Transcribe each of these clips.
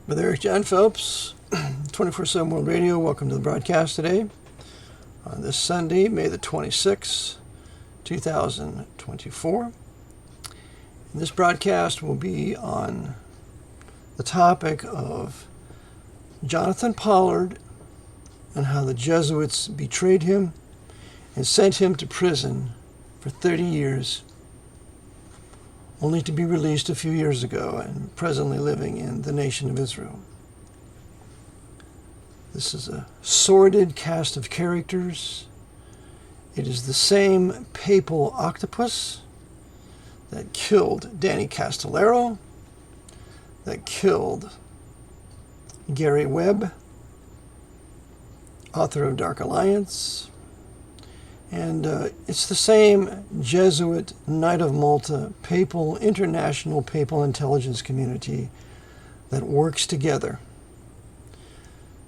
Brother Eric John Phelps, 24/7 World Radio. Welcome to the broadcast today on this Sunday, May the 26th, 2024. And this broadcast will be on the topic of Jonathan Pollard and how the Jesuits betrayed him and sent him to prison for 30 years, only to be released a few years ago and presently living in the nation of Israel. This is a sordid cast of characters. It is the same papal octopus that killed Danny Castellero, that killed Gary Webb, author of Dark Alliance, and it's the same Jesuit Knight of Malta international papal intelligence community that works together.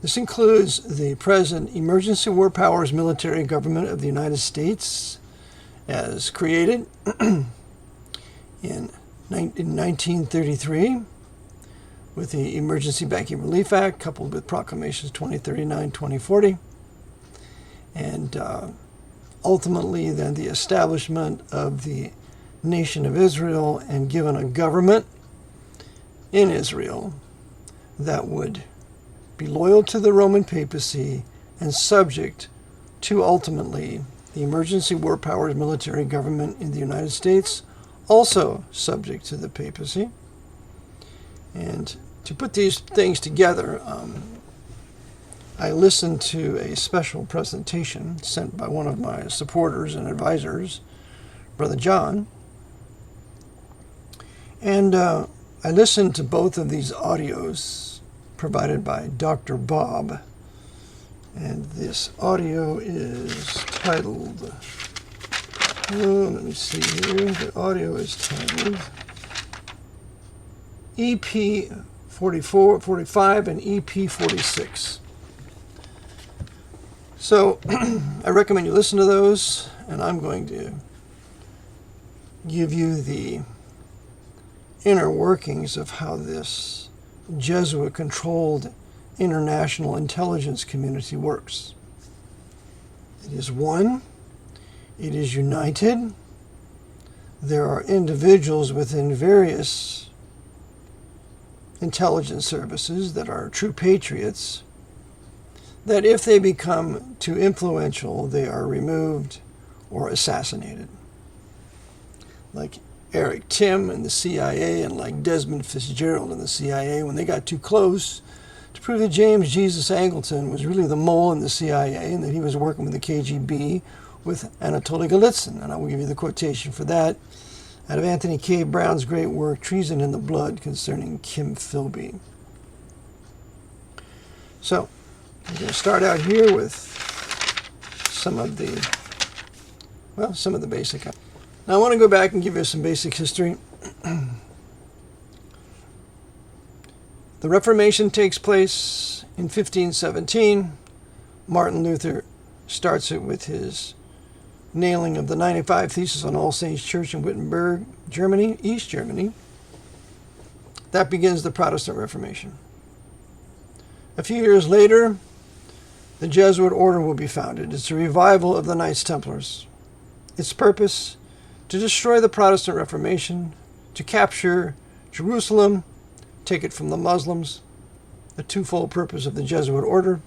This includes the present Emergency War Powers military government of the United States, as created in 1933 with the Emergency Banking Relief Act, coupled with proclamations 2039, 2040, and ultimately then the establishment of the nation of Israel, and given a government in Israel that would be loyal to the Roman papacy and subject to ultimately the Emergency War Powers military government in the United States, also subject to the papacy. And to put these things together, I listened to a special presentation sent by one of my supporters and advisors, Brother John. And I listened to both of these audios provided by Dr. Bob. And this audio is titled, let me see here, the audio is titled EP 44, 45 and EP 46. So I recommend you listen to those, and I'm going to give you the inner workings of how this Jesuit-controlled international intelligence community works. It is one. It is united. There are individuals within various intelligence services that are true patriots, that if they become too influential, they are removed or assassinated. Like Eric Tim in the CIA, and like Desmond Fitzgerald in the CIA, when they got too close to prove that James Jesus Angleton was really the mole in the CIA and that he was working with the KGB with Anatoly Golitsyn. And I will give you the quotation for that out of Anthony K. Brown's great work, Treason in the Blood, concerning Kim Philby. So, I'm going to start out here with some of the basic. Now I want to go back and give you some basic history. The Reformation takes place in 1517. Martin Luther starts it with his nailing of the 95 Thesis on All Saints Church in Wittenberg, Germany, East Germany. That begins the Protestant Reformation. A few years later, the Jesuit order will be founded. It's a revival of the Knights Templars. Its purpose, to destroy the Protestant Reformation, to capture Jerusalem, take it from the Muslims, the twofold purpose of the Jesuit order,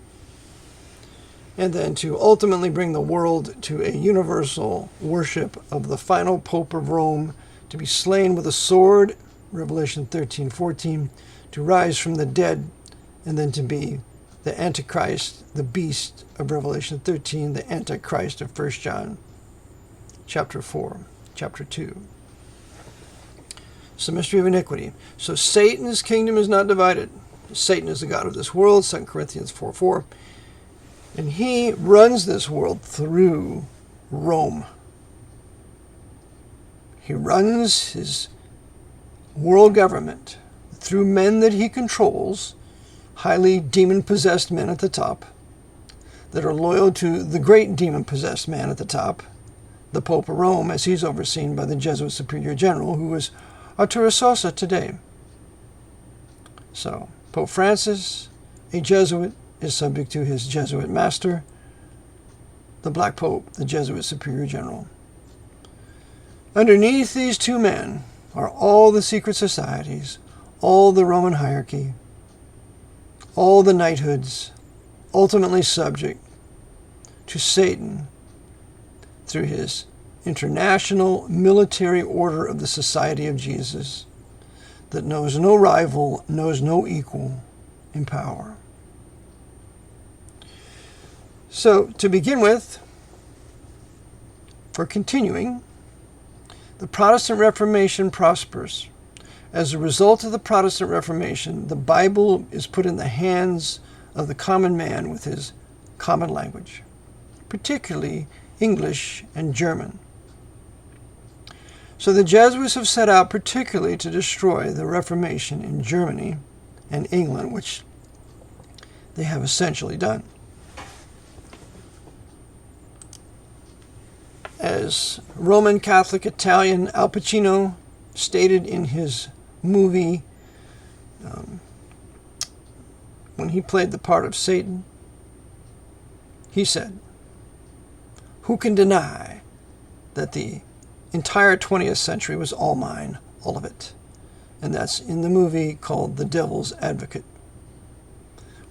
and then to ultimately bring the world to a universal worship of the final Pope of Rome, to be slain with a sword, Revelation 13:14, to rise from the dead, and then to be the Antichrist, the beast of Revelation 13, the Antichrist of 1 John chapter 4, chapter 2. It's the mystery of iniquity. So Satan's kingdom is not divided. Satan is the god of this world, 2 Corinthians 4:4. And he runs this world through Rome. He runs his world government through men that he controls, highly demon-possessed men at the top, that are loyal to the great demon-possessed man at the top, the Pope of Rome, as he's overseen by the Jesuit Superior General, who is Arturo Sosa today. So, Pope Francis, a Jesuit, is subject to his Jesuit master, the Black Pope, the Jesuit Superior General. Underneath these two men are all the secret societies, all the Roman hierarchy, all the knighthoods, ultimately subject to Satan through his International Military Order of the Society of Jesus that knows no rival, knows no equal in power. So, to begin with, for continuing, the Protestant Reformation prospers. As a result of the Protestant Reformation, the Bible is put in the hands of the common man with his common language, particularly English and German. So the Jesuits have set out particularly to destroy the Reformation in Germany and England, which they have essentially done. As Roman Catholic Italian Al Pacino stated in his movie when he played the part of Satan, he said, "Who can deny that the entire 20th century was all mine, all of it?" And that's in the movie called The Devil's Advocate.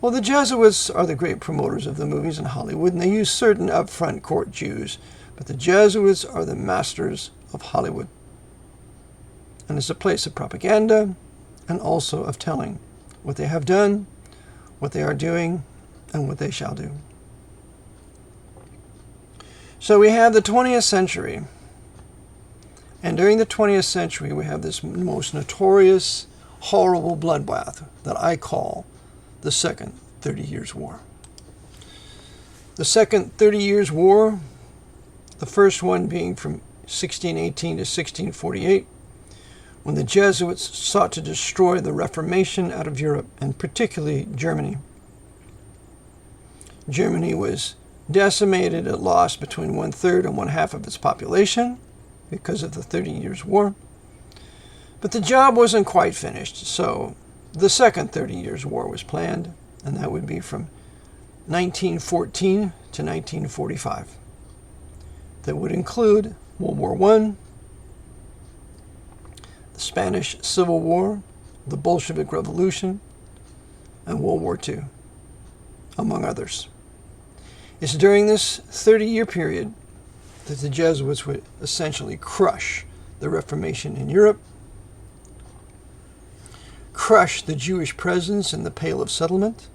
Well, the Jesuits are the great promoters of the movies in Hollywood, and they use certain upfront court Jews, but the Jesuits are the masters of Hollywood. And it's a place of propaganda and also of telling what they have done, what they are doing, and what they shall do. So we have the 20th century. And during the 20th century, we have this most notorious, horrible bloodbath that I call the Second 30 Years' War. The Second 30 Years' War, the first one being from 1618 to 1648, when the Jesuits sought to destroy the Reformation out of Europe, and particularly Germany. Germany was decimated. It lost between 1/3 and 1/2 of its population because of the 30 Years' War. But the job wasn't quite finished, so the Second 30 Years' War was planned, and that would be from 1914 to 1945. That would include World War I, the Spanish Civil War, the Bolshevik Revolution, and World War II, among others. It's during this 30-year period that the Jesuits would essentially crush the Reformation in Europe, crush the Jewish presence in the Pale of Settlement,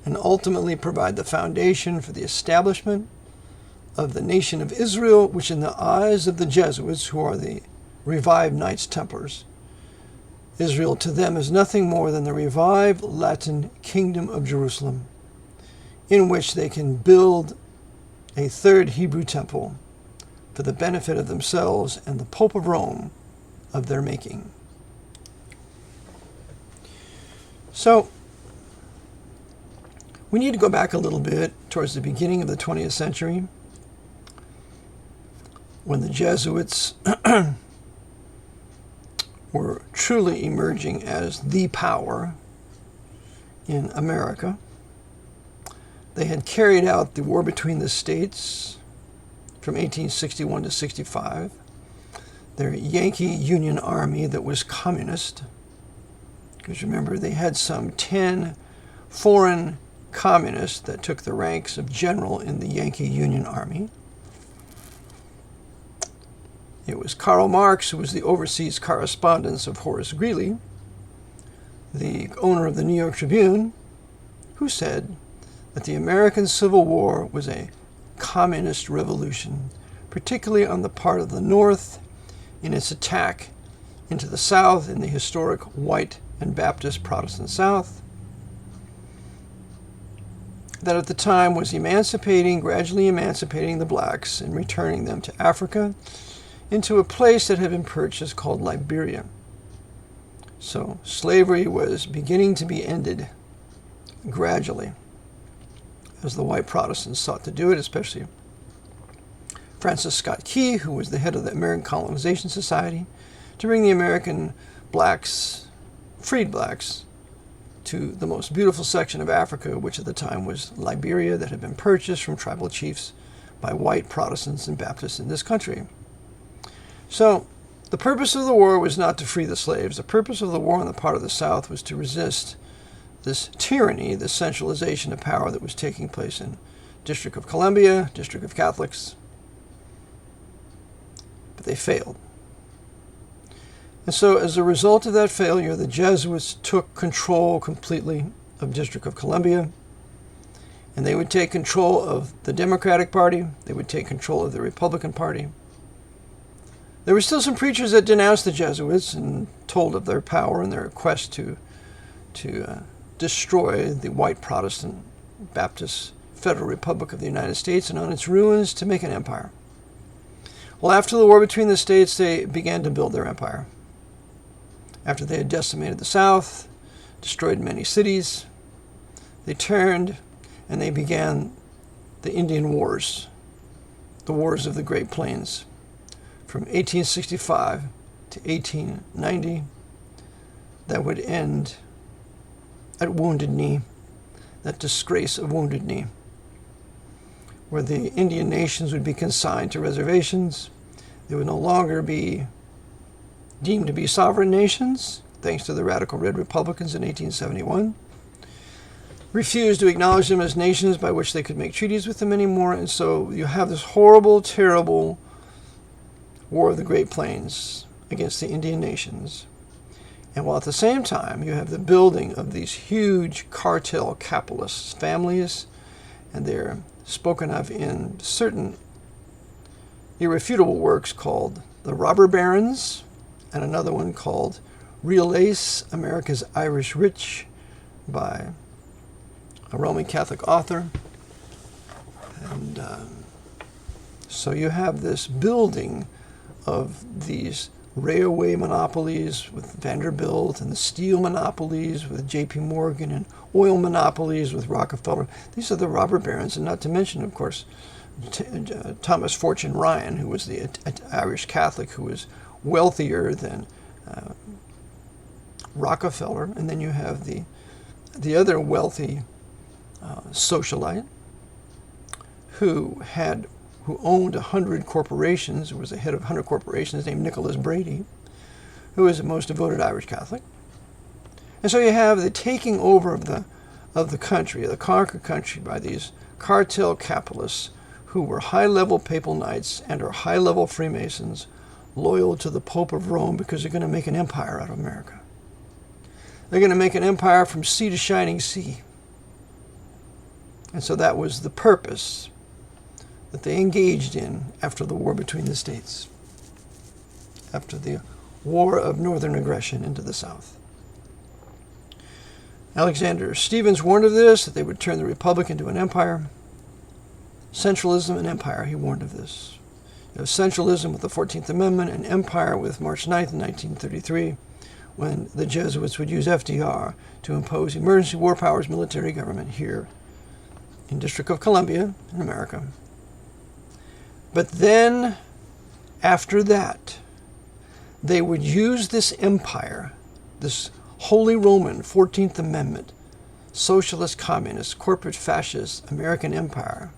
and ultimately provide the foundation for the establishment of the nation of Israel, which in the eyes of the Jesuits, who are the revived Knights Templars, Israel to them is nothing more than the revived Latin Kingdom of Jerusalem, in which they can build a third Hebrew temple for the benefit of themselves and the Pope of Rome of their making. So, we need to go back a little bit towards the beginning of the 20th century, when the Jesuits were truly emerging as the power in America. They had carried out the war between the states from 1861 to 65. Their Yankee Union Army that was communist, because remember they had some 10 foreign communists that took the ranks of general in the Yankee Union Army. It was Karl Marx, who was the overseas correspondent of Horace Greeley, the owner of the New York Tribune, who said that the American Civil War was a communist revolution, particularly on the part of the North in its attack into the South, in the historic white and Baptist Protestant South, that at the time was gradually emancipating the blacks and returning them to Africa, into a place that had been purchased called Liberia. So slavery was beginning to be ended gradually as the white Protestants sought to do it, especially Francis Scott Key, who was the head of the American Colonization Society, to bring the American blacks freed blacks to the most beautiful section of Africa, which at the time was Liberia, that had been purchased from tribal chiefs by white Protestants and Baptists in this country. So the purpose of the war was not to free the slaves. The purpose of the war on the part of the South was to resist this tyranny, this centralization of power that was taking place in District of Columbia, District of Catholics. But they failed. And so as a result of that failure, the Jesuits took control completely of District of Columbia, and they would take control of the Democratic Party, they would take control of the Republican Party. There were still some preachers that denounced the Jesuits and told of their power and their quest to destroy the white Protestant Baptist Federal Republic of the United States and on its ruins to make an empire. Well, after the war between the states, they began to build their empire. After they had decimated the South, destroyed many cities, they turned and they began the Indian Wars, the Wars of the Great Plains, from 1865 to 1890, that would end at Wounded Knee, that disgrace of Wounded Knee, where the Indian nations would be consigned to reservations. They would no longer be deemed to be sovereign nations, thanks to the radical Red Republicans in 1871, refused to acknowledge them as nations by which they could make treaties with them anymore. And so you have this horrible, terrible War of the Great Plains against the Indian nations. And while at the same time you have the building of these huge cartel capitalist families, and they're spoken of in certain irrefutable works called The Robber Barons, and another one called Real Ace, America's Irish Rich, by a Roman Catholic author. And so you have this building of these railway monopolies with Vanderbilt, and the steel monopolies with J.P. Morgan, and oil monopolies with Rockefeller. These are the robber barons, and not to mention, of course, Thomas Fortune Ryan, who was the Irish Catholic, who was wealthier than Rockefeller. And then you have the other wealthy socialite who owned 100 corporations, who was the head of 100 corporations, named Nicholas Brady, who was the most devoted Irish Catholic. And so you have the taking over of the country, the conquered country, by these cartel capitalists who were high-level papal knights and are high-level Freemasons, loyal to the Pope of Rome, because they're going to make an empire out of America. They're going to make an empire from sea to shining sea. And so that was the purpose that they engaged in after the war between the states, after the war of northern aggression into the South. Alexander Stephens warned of this, that they would turn the Republic into an empire. Centralism and empire, he warned of this. You have centralism with the 14th Amendment, and empire with March 9th, 1933, when the Jesuits would use FDR to impose emergency war powers military government here in District of Columbia in America. But then, after that, they would use this empire, this Holy Roman 14th Amendment, socialist, communist, corporate, fascist American empire,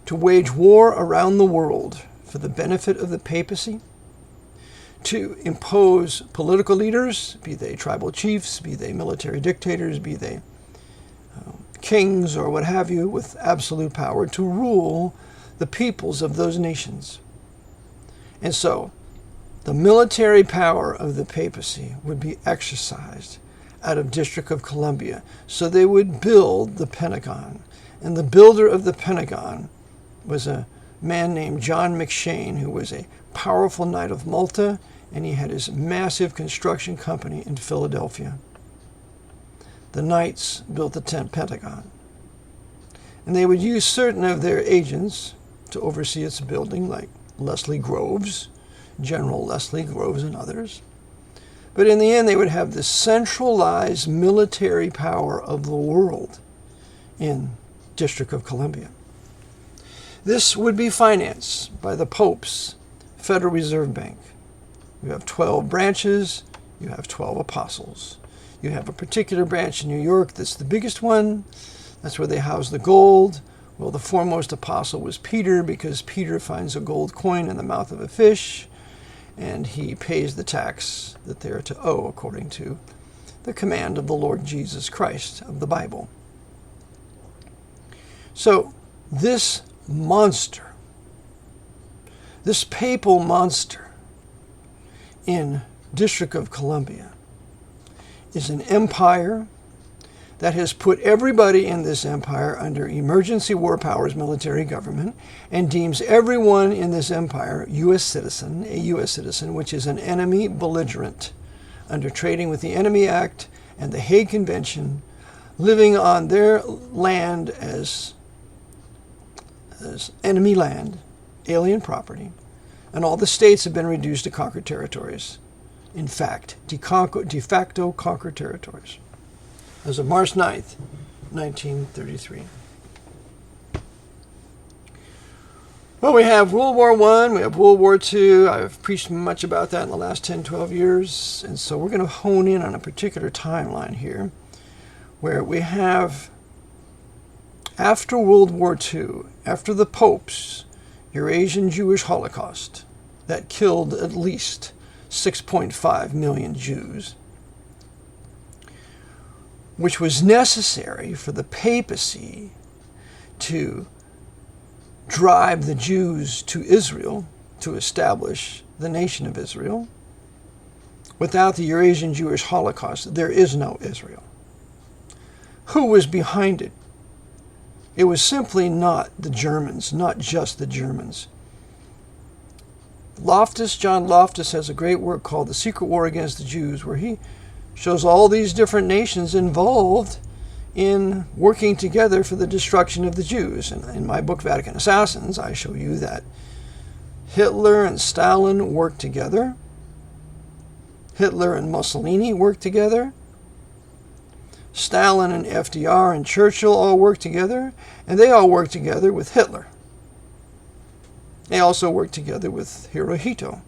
to wage war around the world for the benefit of the papacy, to impose political leaders, be they tribal chiefs, be they military dictators, be they kings or what have you, with absolute power to rule the peoples of those nations. And so the military power of the papacy would be exercised out of District of Columbia. So they would build the Pentagon. And the builder of the Pentagon was a man named John McShane, who was a powerful Knight of Malta, and he had his massive construction company in Philadelphia. The Knights built the Pentagon. And they would use certain of their agents to oversee its building, like Leslie Groves, General Leslie Groves, and others. But in the end, they would have the centralized military power of the world in District of Columbia. This would be financed by the Pope's Federal Reserve Bank. You have 12 branches, you have 12 apostles. You have a particular branch in New York that's the biggest one. That's where they house the gold. Well, the foremost apostle was Peter, because Peter finds a gold coin in the mouth of a fish, and he pays the tax that they are to owe according to the command of the Lord Jesus Christ of the Bible. So this monster, this papal monster in District of Columbia, is an empire that has put everybody in this empire under emergency war powers military government, and deems everyone in this empire a U.S. citizen, which is an enemy belligerent, under Trading with the Enemy Act and the Hague Convention, living on their land as enemy land, alien property, and all the states have been reduced to conquered territories. In fact, de facto conquered territories. As of March 9th, 1933. Well, we have World War I, we have World War II. I've preached much about that in the last 10, 12 years. And so we're going to hone in on a particular timeline here, where we have, after World War II, after the Pope's Eurasian Jewish Holocaust, that killed at least 6.5 million Jews, which was necessary for the papacy to drive the Jews to Israel to establish the nation of Israel. Without the Eurasian Jewish Holocaust, there is no Israel. Who was behind it? It was simply not the Germans, not just the Germans. John Loftus has a great work called The Secret War Against the Jews, where he shows all these different nations involved in working together for the destruction of the Jews. And in my book, Vatican Assassins, I show you that Hitler and Stalin worked together. Hitler and Mussolini worked together. Stalin and FDR and Churchill all worked together, and they all worked together with Hitler. They also worked together with Hirohito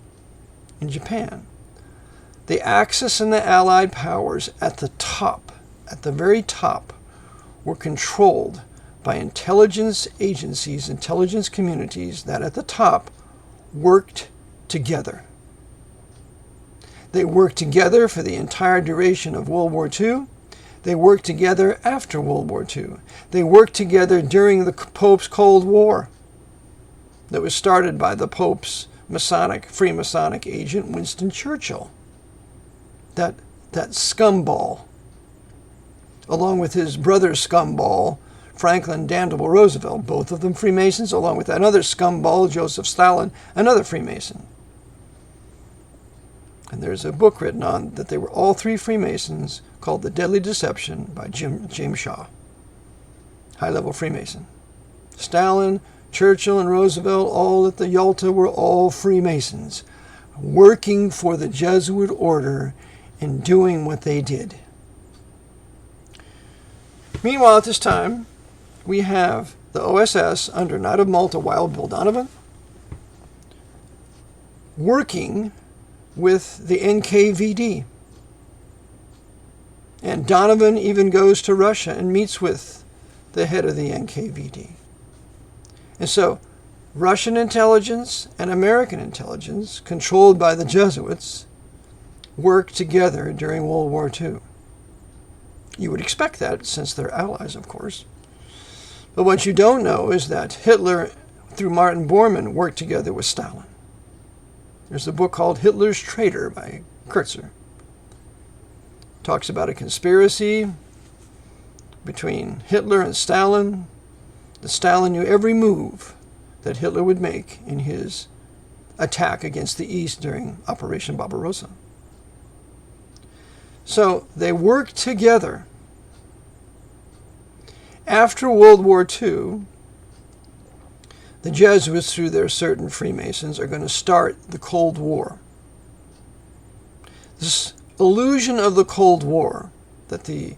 in Japan. The Axis and the Allied powers at the top, at the very top, were controlled by intelligence agencies, intelligence communities that at the top worked together. They worked together for the entire duration of World War II. They worked together after World War II. They worked together during the Pope's Cold War that was started by the Pope's Freemasonic agent, Winston Churchill. That scumball, along with his brother scumball, Franklin Delano Roosevelt, both of them Freemasons, along with another scumball, Joseph Stalin, another Freemason. And there's a book written on that they were all three Freemasons called The Deadly Deception by James Shaw, high-level Freemason. Stalin, Churchill, and Roosevelt, all at the Yalta, were all Freemasons, working for the Jesuit order and doing what they did. Meanwhile, at this time, we have the OSS under Knight of Malta Wild Bill Donovan working with the NKVD. And Donovan even goes to Russia and meets with the head of the NKVD. And so Russian intelligence and American intelligence, controlled by the Jesuits, worked together during World War II. You would expect that, since they're allies, of course. But what you don't know is that Hitler, through Martin Bormann, worked together with Stalin. There's a book called Hitler's Traitor by Kurtzer. Talks about a conspiracy between Hitler and Stalin. That Stalin knew every move that Hitler would make in his attack against the East during Operation Barbarossa. So they worked together. After World War II, the Jesuits, through their certain Freemasons, are going to start the Cold War. This illusion of the Cold War, that the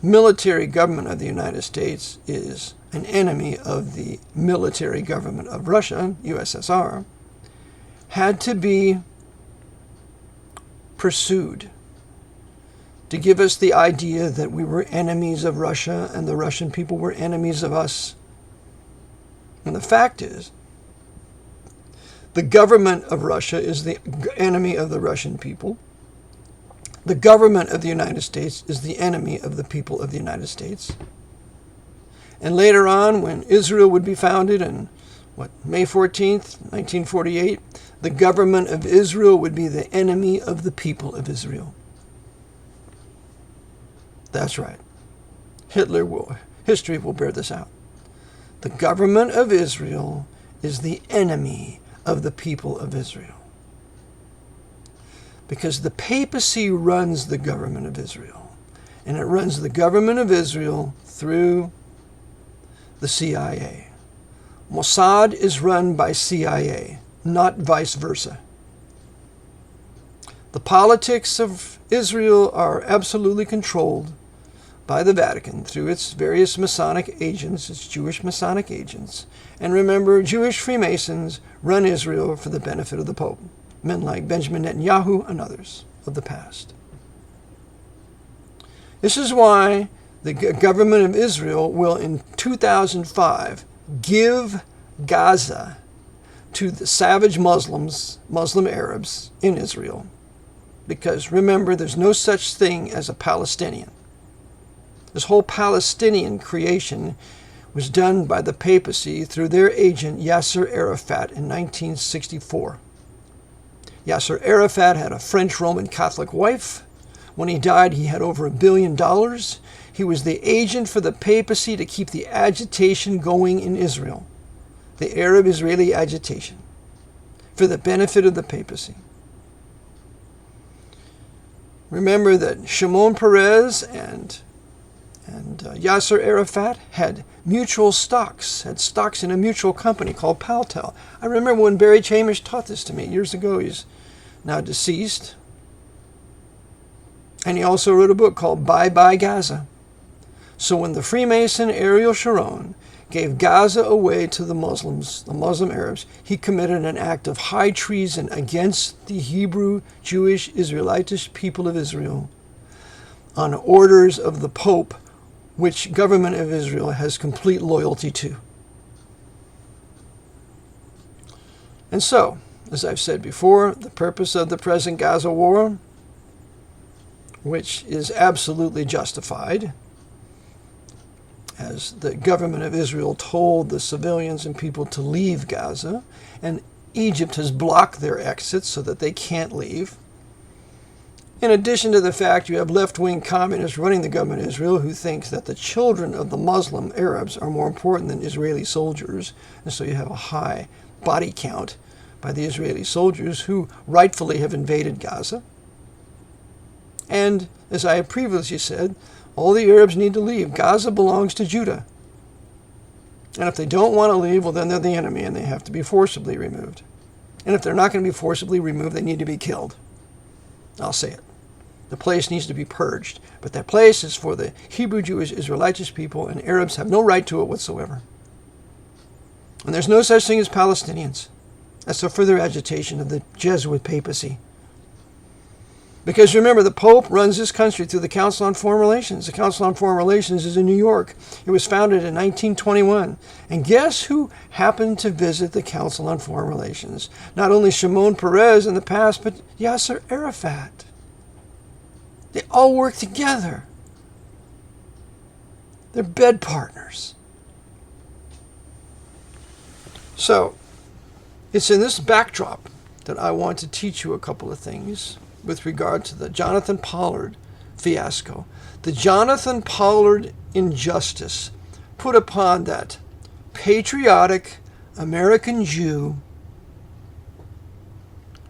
military government of the United States is an enemy of the military government of Russia, USSR, had to be pursued. to give us the idea that we were enemies of Russia and the Russian people were enemies of us. And the fact is, the government of Russia is the enemy of the Russian people. The government of the United States is the enemy of the people of the United States. And later on, when Israel would be founded in, May 14th, 1948, the government of Israel would be the enemy of the people of Israel. That's right. History will bear this out. The government of Israel is the enemy of the people of Israel. Because the papacy runs the government of Israel. And it runs the government of Israel through the CIA. Mossad is run by CIA, not vice versa. The politics of Israel are absolutely controlled by the Vatican through its various Masonic agents, its Jewish Masonic agents. And remember, Jewish Freemasons run Israel for the benefit of the Pope, men like Benjamin Netanyahu and others of the past. This is why the government of Israel will, in 2005, give Gaza to the savage Muslim Arabs in Israel. Because remember, there's no such thing as a Palestinian. This whole Palestinian creation was done by the papacy through their agent Yasser Arafat in 1964. Yasser Arafat had a French Roman Catholic wife. When he died, he had over $1 billion. He was the agent for the papacy to keep the agitation going in Israel, the Arab-Israeli agitation, for the benefit of the papacy. Remember that Shimon Peres and Yasser Arafat had mutual stocks, had stocks in a mutual company called Paltel. I remember when Barry Chamish taught this to me years ago. He's now deceased. And he also wrote a book called Bye Bye Gaza. So when the Freemason Ariel Sharon gave Gaza away to the Muslims, the Muslim Arabs, he committed an act of high treason against the Hebrew, Jewish, Israelitish people of Israel on orders of the Pope, which government of Israel has complete loyalty to. And so, as I've said before, the purpose of the present Gaza war, which is absolutely justified, as the government of Israel told the civilians and people to leave Gaza, and Egypt has blocked their exits so that they can't leave. In addition to the fact you have left-wing communists running the government of Israel who thinks that the children of the Muslim Arabs are more important than Israeli soldiers, and so you have a high body count by the Israeli soldiers who rightfully have invaded Gaza. And, as I have previously said, all the Arabs need to leave. Gaza belongs to Judah. And if they don't want to leave, well, then they're the enemy and they have to be forcibly removed. And if they're not going to be forcibly removed, they need to be killed. I'll say it. The place needs to be purged. But that place is for the Hebrew, Jewish, Israelitish people, and Arabs have no right to it whatsoever. And there's no such thing as Palestinians. That's a further agitation of the Jesuit papacy. Because remember, the Pope runs this country through the Council on Foreign Relations. The Council on Foreign Relations is in New York. It was founded in 1921. And guess who happened to visit the Council on Foreign Relations? Not only Shimon Peres in the past, but Yasser Arafat. They all work together. They're bed partners. So, it's in this backdrop that I want to teach you a couple of things with regard to the Jonathan Pollard fiasco. The Jonathan Pollard injustice put upon that patriotic American Jew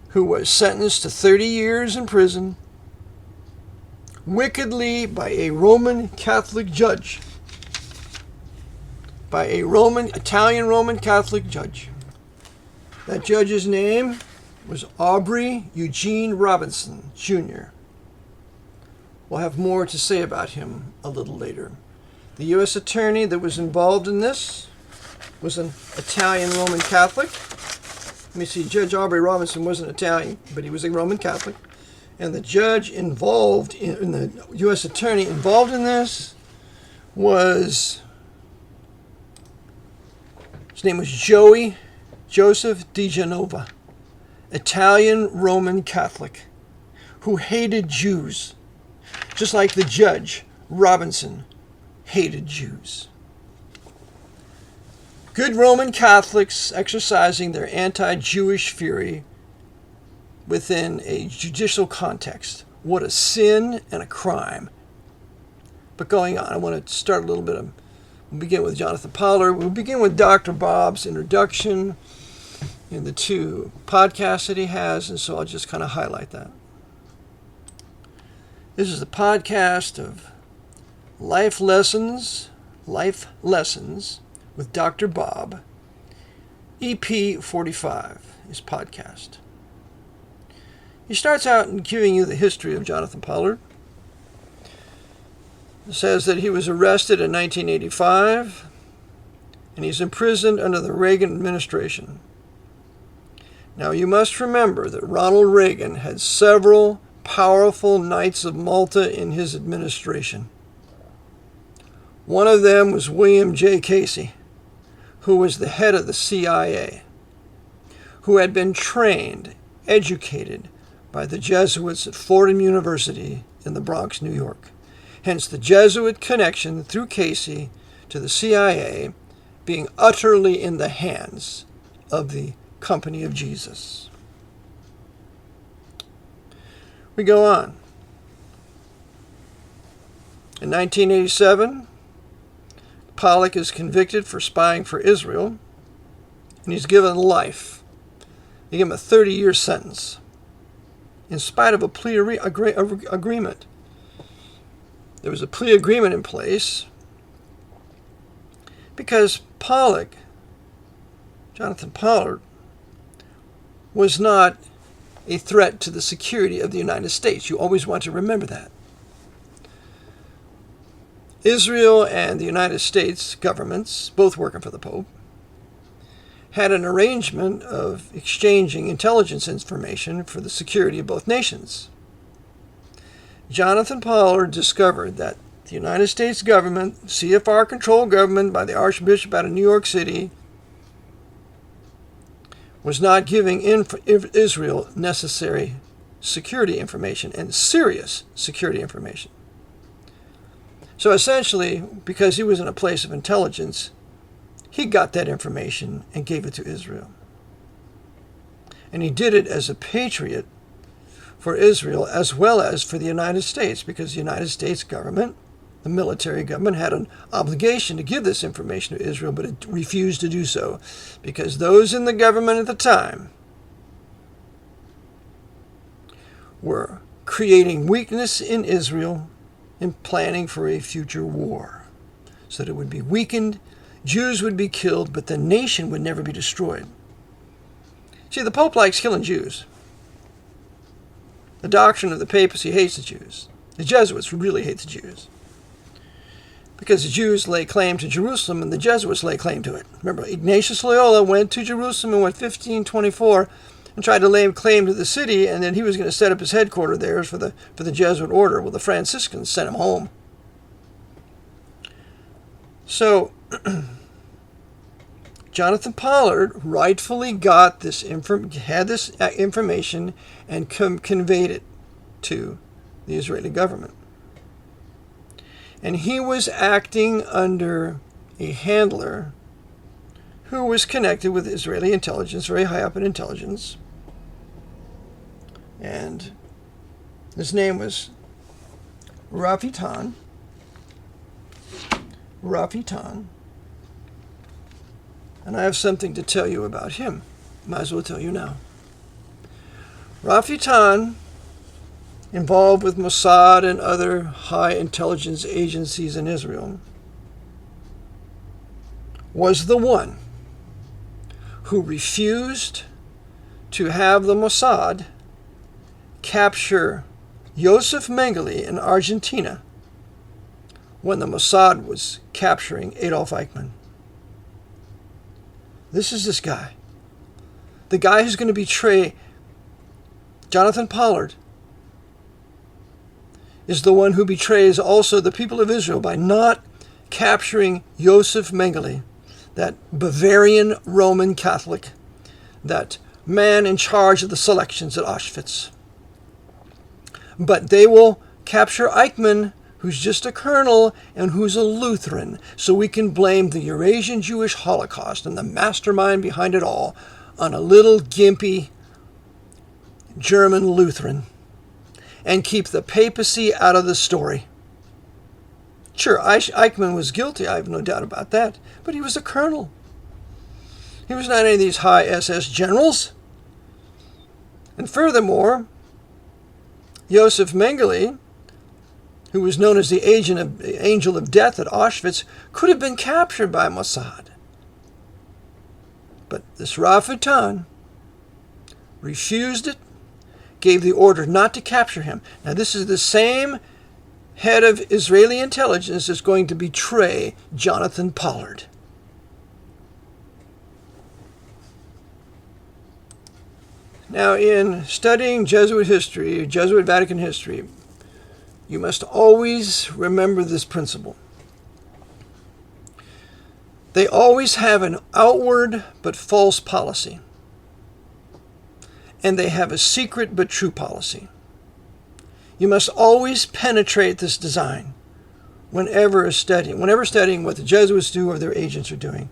who was sentenced to 30 years in prison wickedly by a Roman Catholic judge. By a Italian Roman Catholic judge. That judge's name was Aubrey Eugene Robinson, Jr. We'll have more to say about him a little later. The U.S. attorney that was involved in this was an Italian Roman Catholic. Let me see, Judge Aubrey Robinson wasn't Italian, but he was a Roman Catholic. And the judge involved, in the U.S. attorney involved in this was, his name was Joseph DiGenova, Italian Roman Catholic, who hated Jews, just like the judge, Robinson, hated Jews. Good Roman Catholics exercising their anti-Jewish fury within a judicial context. What a sin and a crime. But going on, I want to start a little bit of, we'll begin with Jonathan Pollard. We'll begin with Dr. Bob's introduction in the 2 podcasts that he has, and so I'll just kind of highlight that. This is a podcast of life lessons with Dr. Bob, EP 45, his podcast. He starts out in giving you the history of Jonathan Pollard. It says that he was arrested in 1985, and he's imprisoned under the Reagan administration. Now, you must remember that Ronald Reagan had several powerful Knights of Malta in his administration. One of them was William J. Casey, who was the head of the CIA, who had been trained, educated by the Jesuits at Fordham University in the Bronx, New York. Hence the Jesuit connection through Casey to the CIA being utterly in the hands of the Company of Jesus. We go on. In 1987, Pollard is convicted for spying for Israel, and he's given life. They give him a 30-year sentence, in spite of a plea agreement. There was a plea agreement in place because Jonathan Pollard, was not a threat to the security of the United States. You always want to remember that. Israel and the United States governments, both working for the Pope, had an arrangement of exchanging intelligence information for the security of both nations. Jonathan Pollard discovered that the United States government, CFR-controlled government by the Archbishop out of New York City, was not giving Israel necessary security information and serious security information. So essentially, because he was in a place of intelligence, he got that information and gave it to Israel. And he did it as a patriot for Israel as well as for the United States, because the United States government, the military government, had an obligation to give this information to Israel, but it refused to do so because those in the government at the time were creating weakness in Israel and planning for a future war so that it would be weakened, Jews would be killed, but the nation would never be destroyed. See, the Pope likes killing Jews. The doctrine of the papacy hates the Jews. The Jesuits really hate the Jews, because the Jews lay claim to Jerusalem and the Jesuits lay claim to it. Remember, Ignatius Loyola went to Jerusalem in 1524 and tried to lay claim to the city, and then he was going to set up his headquarters there for the Jesuit order. Well, the Franciscans sent him home. So Jonathan Pollard rightfully got this had this information and conveyed it to the Israeli government. And he was acting under a handler who was connected with Israeli intelligence, very high up in intelligence. And his name was Rafi Tan. And I have something to tell you about him. Might as well tell you now. Rafi Tan, involved with Mossad and other high intelligence agencies in Israel, was the one who refused to have the Mossad capture Yosef Mengele in Argentina when the Mossad was capturing Adolf Eichmann. This is this guy. The guy who's going to betray Jonathan Pollard is the one who betrays also the people of Israel by not capturing Joseph Mengele, that Bavarian Roman Catholic, that man in charge of the selections at Auschwitz. But they will capture Eichmann, who's just a colonel and who's a Lutheran, so we can blame the Eurasian Jewish Holocaust and the mastermind behind it all on a little gimpy German Lutheran and keep the papacy out of the story. Sure, Eichmann was guilty, I have no doubt about that, but he was a colonel. He was not any of these high SS generals. And furthermore, Joseph Mengele, who was known as the angel of death at Auschwitz, could have been captured by Mossad. But this Rafatan refused it, gave the order not to capture him. Now this is the same head of Israeli intelligence that's going to betray Jonathan Pollard. Now, in studying Jesuit history, Jesuit Vatican history, you must always remember this principle. They always have an outward but false policy. And they have a secret but true policy. You must always penetrate this design whenever studying what the Jesuits do or their agents are doing.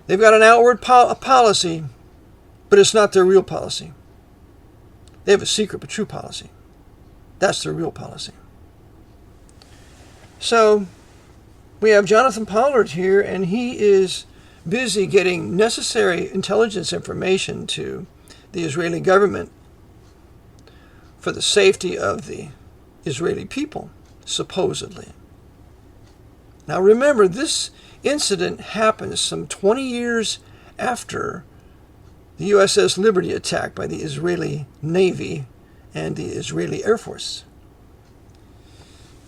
They've got an outward policy, but it's not their real policy. They have a secret but true policy. That's their real policy. So we have Jonathan Pollard here, and he is busy getting necessary intelligence information to the Israeli government for the safety of the Israeli people, supposedly. Now remember, this incident happens some 20 years after the USS Liberty attack by the Israeli Navy and the Israeli Air Force.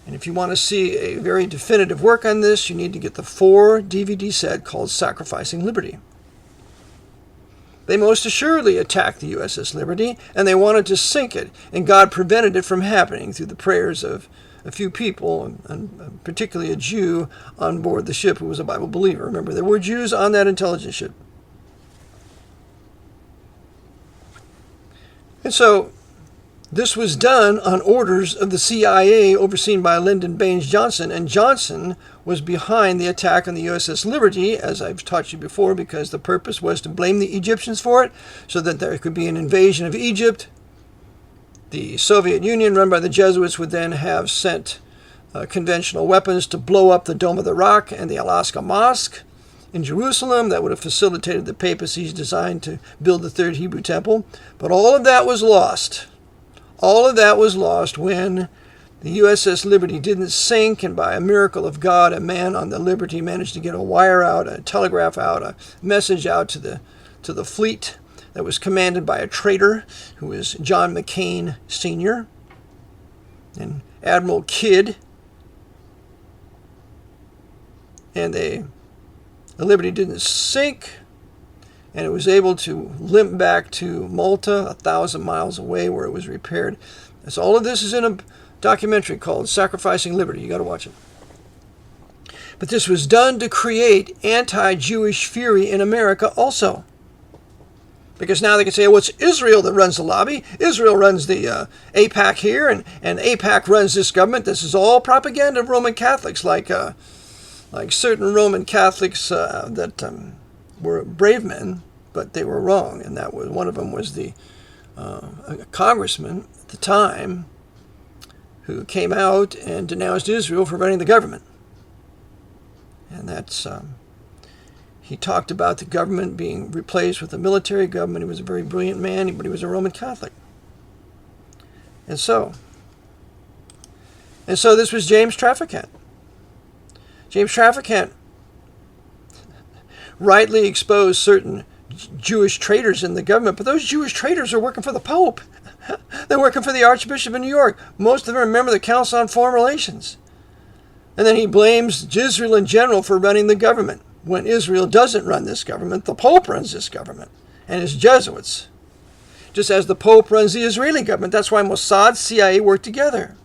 And if you want to see a very definitive work on this, you need to get the 4 DVD set called Sacrificing Liberty. They most assuredly attacked the USS Liberty, and they wanted to sink it, and God prevented it from happening through the prayers of a few people, and particularly a Jew on board the ship who was a Bible believer. Remember, there were Jews on that intelligence ship. And so this was done on orders of the CIA, overseen by Lyndon Baines Johnson, and Johnson was behind the attack on the USS Liberty, as I've taught you before, because the purpose was to blame the Egyptians for it, so that there could be an invasion of Egypt. The Soviet Union, run by the Jesuits, would then have sent conventional weapons to blow up the Dome of the Rock and the Alaska Mosque in Jerusalem. That would have facilitated the papacy's design to build the Third Hebrew Temple. But all of that was lost. All of that was lost when the USS Liberty didn't sink, and by a miracle of God, a man on the Liberty managed to get a wire out, a telegraph out, a message out to the fleet that was commanded by a traitor who was John McCain Sr. and Admiral Kidd. And the Liberty didn't sink, and it was able to limp back to Malta, 1,000 miles away, where it was repaired. So all of this is in a documentary called Sacrificing Liberty. You got to watch it. But this was done to create anti-Jewish fury in America also. Because now they can say, well, it's Israel that runs the lobby. Israel runs the AIPAC here, and AIPAC runs this government. This is all propaganda of Roman Catholics, like certain Roman Catholics that were brave men, but they were wrong. And that was one of them was the a congressman at the time who came out and denounced Israel for running the government. And that's he talked about the government being replaced with a military government. He was a very brilliant man, but he was a Roman Catholic. And so this was James Traficant. James Traficant rightly exposed certain Jewish traitors in the government, but those Jewish traitors are working for the Pope. They're working for the Archbishop of New York. Most of them are members of the Council on Foreign Relations. And then he blames Israel in general for running the government, when Israel doesn't run this government. The Pope runs this government, and his Jesuits. Just as the Pope runs the Israeli government. That's why Mossad, CIA work together.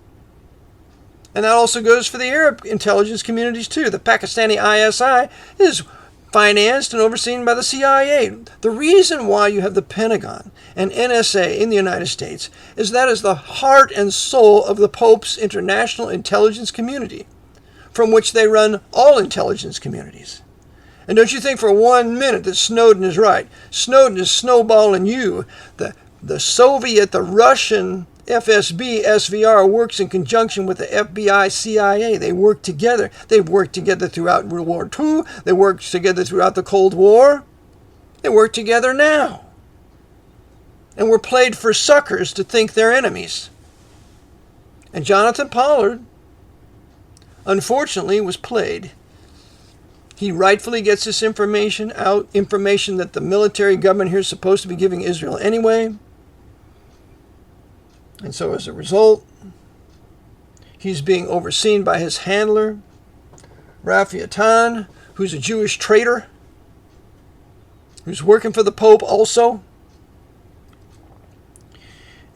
And that also goes for the Arab intelligence communities too. The Pakistani ISI is financed and overseen by the CIA. The reason why you have the Pentagon and NSA in the United States is that is the heart and soul of the Pope's international intelligence community, from which they run all intelligence communities. And don't you think for 1 minute that Snowden is right. Snowden is snowballing you. The Soviet, the Russian FSB, SVR works in conjunction with the FBI, CIA. They work together. They've worked together throughout World War II. They worked together throughout the Cold War. They work together now. And we're played for suckers to think they're enemies. And Jonathan Pollard, unfortunately, was played. He rightfully gets this information out, information that the military government here is supposed to be giving Israel anyway. And so as a result, he's being overseen by his handler, Rafi Atan, who's a Jewish traitor, who's working for the Pope also,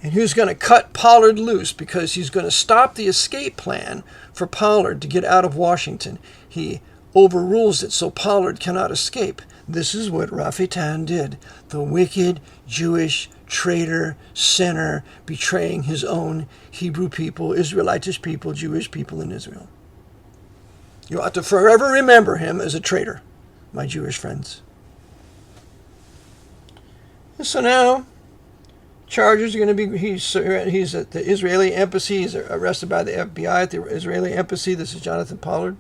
and who's going to cut Pollard loose because he's going to stop the escape plan for Pollard to get out of Washington. He overrules it so Pollard cannot escape. This is what Rafi Atan did. The wicked Jewish traitor, sinner, betraying his own Hebrew people, Israelitish people, Jewish people in Israel. You ought to forever remember him as a traitor, my Jewish friends. And so now, charges are going to be, he's at the Israeli embassy. He's arrested by the FBI at the Israeli embassy. This is Jonathan Pollard.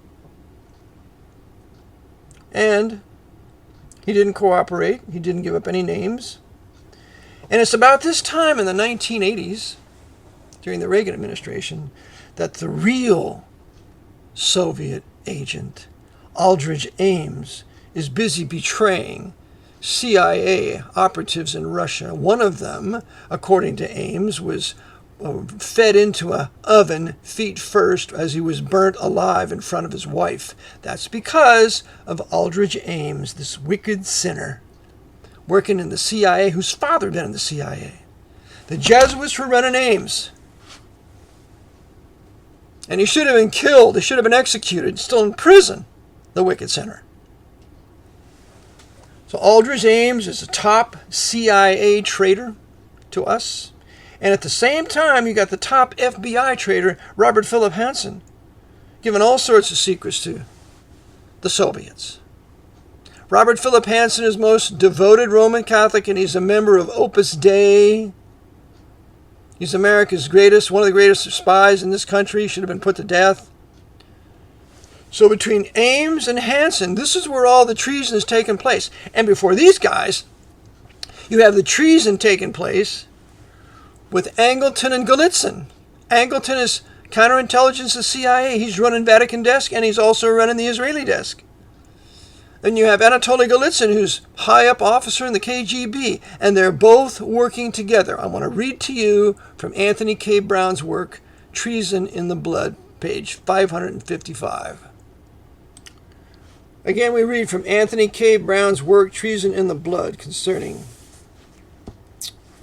And he didn't cooperate. He didn't give up any names. And it's about this time in the 1980s, during the Reagan administration, that the real Soviet agent, Aldrich Ames, is busy betraying CIA operatives in Russia. One of them, according to Ames, was fed into an oven feet first as he was burnt alive in front of his wife. That's because of Aldrich Ames, this wicked sinner, working in the CIA, whose father had been in the CIA. The Jesuits were running Ames. And he should have been killed. He should have been executed, still in prison, the wicked sinner. So Aldrich Ames is a top CIA traitor to us. And at the same time, you got the top FBI traitor, Robert Philip Hansen, giving all sorts of secrets to the Soviets. Robert Philip Hansen is most devoted Roman Catholic, and he's a member of Opus Dei. He's America's greatest, one of the greatest spies in this country. He should have been put to death. So between Ames and Hansen, this is where all the treason has taken place. And before these guys, you have the treason taking place with Angleton and Golitsyn. Angleton is counterintelligence of CIA. He's running Vatican desk, and he's also running the Israeli desk. Then you have Anatoly Golitsyn, who's high up officer in the KGB, and they're both working together. I want to read to you from Anthony K. Brown's work, Treason in the Blood, page 555. Again, we read from Anthony K. Brown's work, Treason in the Blood, concerning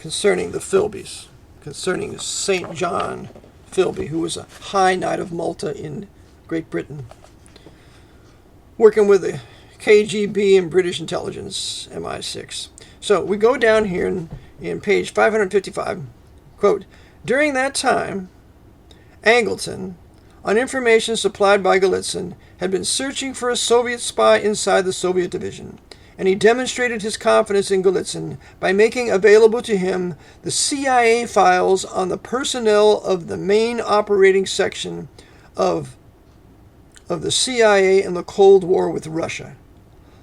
the Philbys, concerning St. John Philby, who was a High Knight of Malta in Great Britain, working with the KGB and British intelligence, MI6. So we go down here in page 555, quote, during that time, Angleton, on information supplied by Golitsyn, had been searching for a Soviet spy inside the Soviet division, and he demonstrated his confidence in Golitsyn by making available to him the CIA files on the personnel of the main operating section of the CIA in the Cold War with Russia,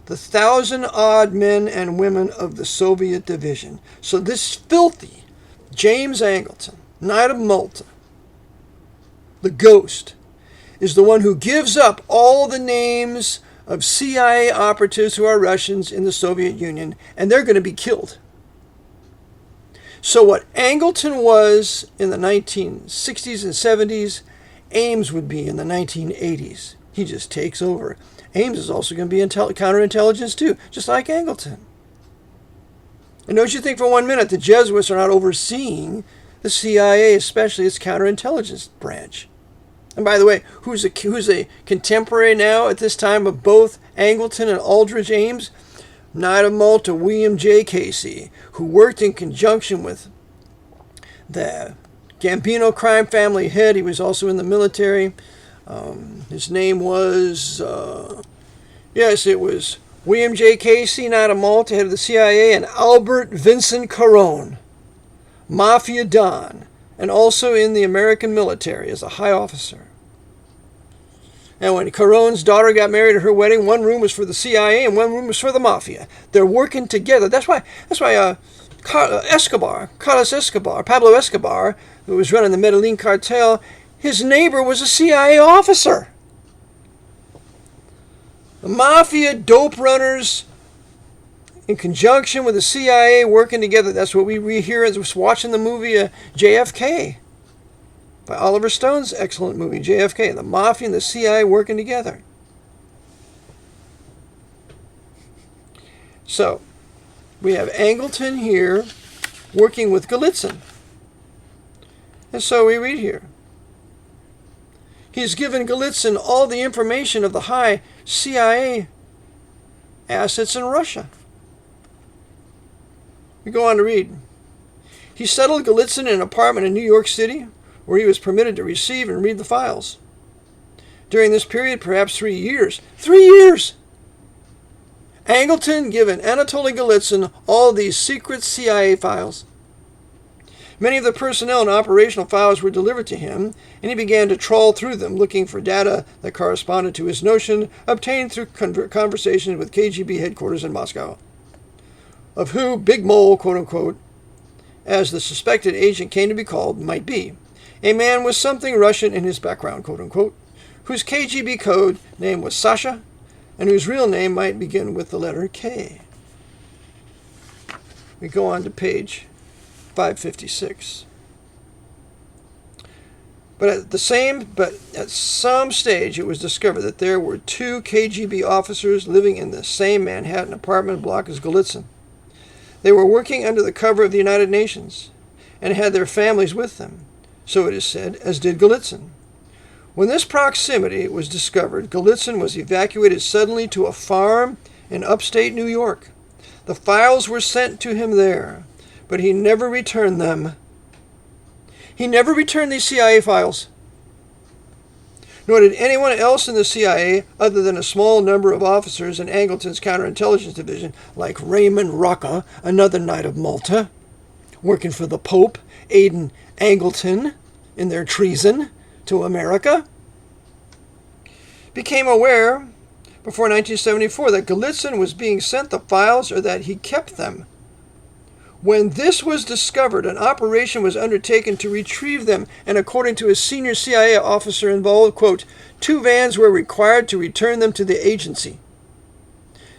the 1,000-odd men and women of the Soviet division. So this filthy James Angleton, Knight of Malta, the ghost, is the one who gives up all the names of CIA operatives who are Russians in the Soviet Union, and they're going to be killed. So what Angleton was in the 1960s and 70s, Ames would be in the 1980s. He just takes over. Ames is also going to be counterintelligence too, just like Angleton. And don't you think for 1 minute the Jesuits are not overseeing the CIA, especially its counterintelligence branch. And by the way, who's a contemporary now at this time of both Angleton and Aldrich Ames? Knight of Malta, William J. Casey, who worked in conjunction with the Gambino crime family head. He was also in the military. His name was, it was William J. Casey, Knight of Malta, head of the CIA, and Albert Vincent Carone, Mafia Don, and also in the American military as a high officer. And when Carone's daughter got married at her wedding, one room was for the CIA and one room was for the Mafia. They're working together. That's why Pablo Escobar, who was running the Medellin cartel, his neighbor was a CIA officer. The Mafia dope runners in conjunction with the CIA working together. That's what we hear as watching the movie JFK by Oliver Stone's excellent movie, JFK. The Mafia and the CIA working together. So, we have Angleton here working with Gallitzin. And so we read here. He's given Gallitzin all the information of the high CIA assets in Russia. We go on to read. He settled Gallitzin in an apartment in New York City, where he was permitted to receive and read the files. During this period, perhaps 3 years. 3 years! Angleton given Anatoly Gallitzin all these secret CIA files. Many of the personnel and operational files were delivered to him, and he began to trawl through them, looking for data that corresponded to his notion, obtained through conversations with KGB headquarters in Moscow, of who Big Mole, quote-unquote, as the suspected agent came to be called, might be. A man with something Russian in his background, quote-unquote, whose KGB code name was Sasha, and whose real name might begin with the letter K. We go on to page 556. But at some stage it was discovered that there were 2 KGB officers living in the same Manhattan apartment block as Gallitzin. They were working under the cover of the United Nations and had their families with them, so it is said, as did Gallitzin. When this proximity was discovered, Gallitzin was evacuated suddenly to a farm in upstate New York. The files were sent to him there, but he never returned them. He never returned these CIA files. Nor did anyone else in the CIA, other than a small number of officers in Angleton's counterintelligence division, like Raymond Rocca, another Knight of Malta, working for the Pope, aiding Angleton in their treason to America, became aware before 1974 that Gallitzin was being sent the files or that he kept them. When this was discovered, an operation was undertaken to retrieve them, and according to a senior CIA officer involved, quote, 2 vans were required to return them to the agency.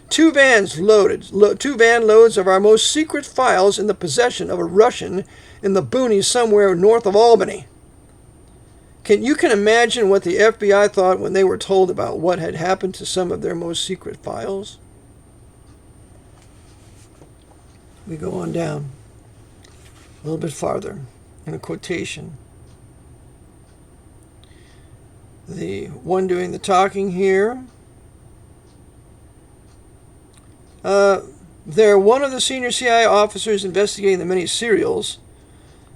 2 van loads of our most secret files in the possession of a Russian in the boonies somewhere north of Albany. You can imagine what the FBI thought when they were told about what had happened to some of their most secret files? We go on down a little bit farther in a quotation. The one doing the talking here, they're one of the senior CIA officers investigating the many serials,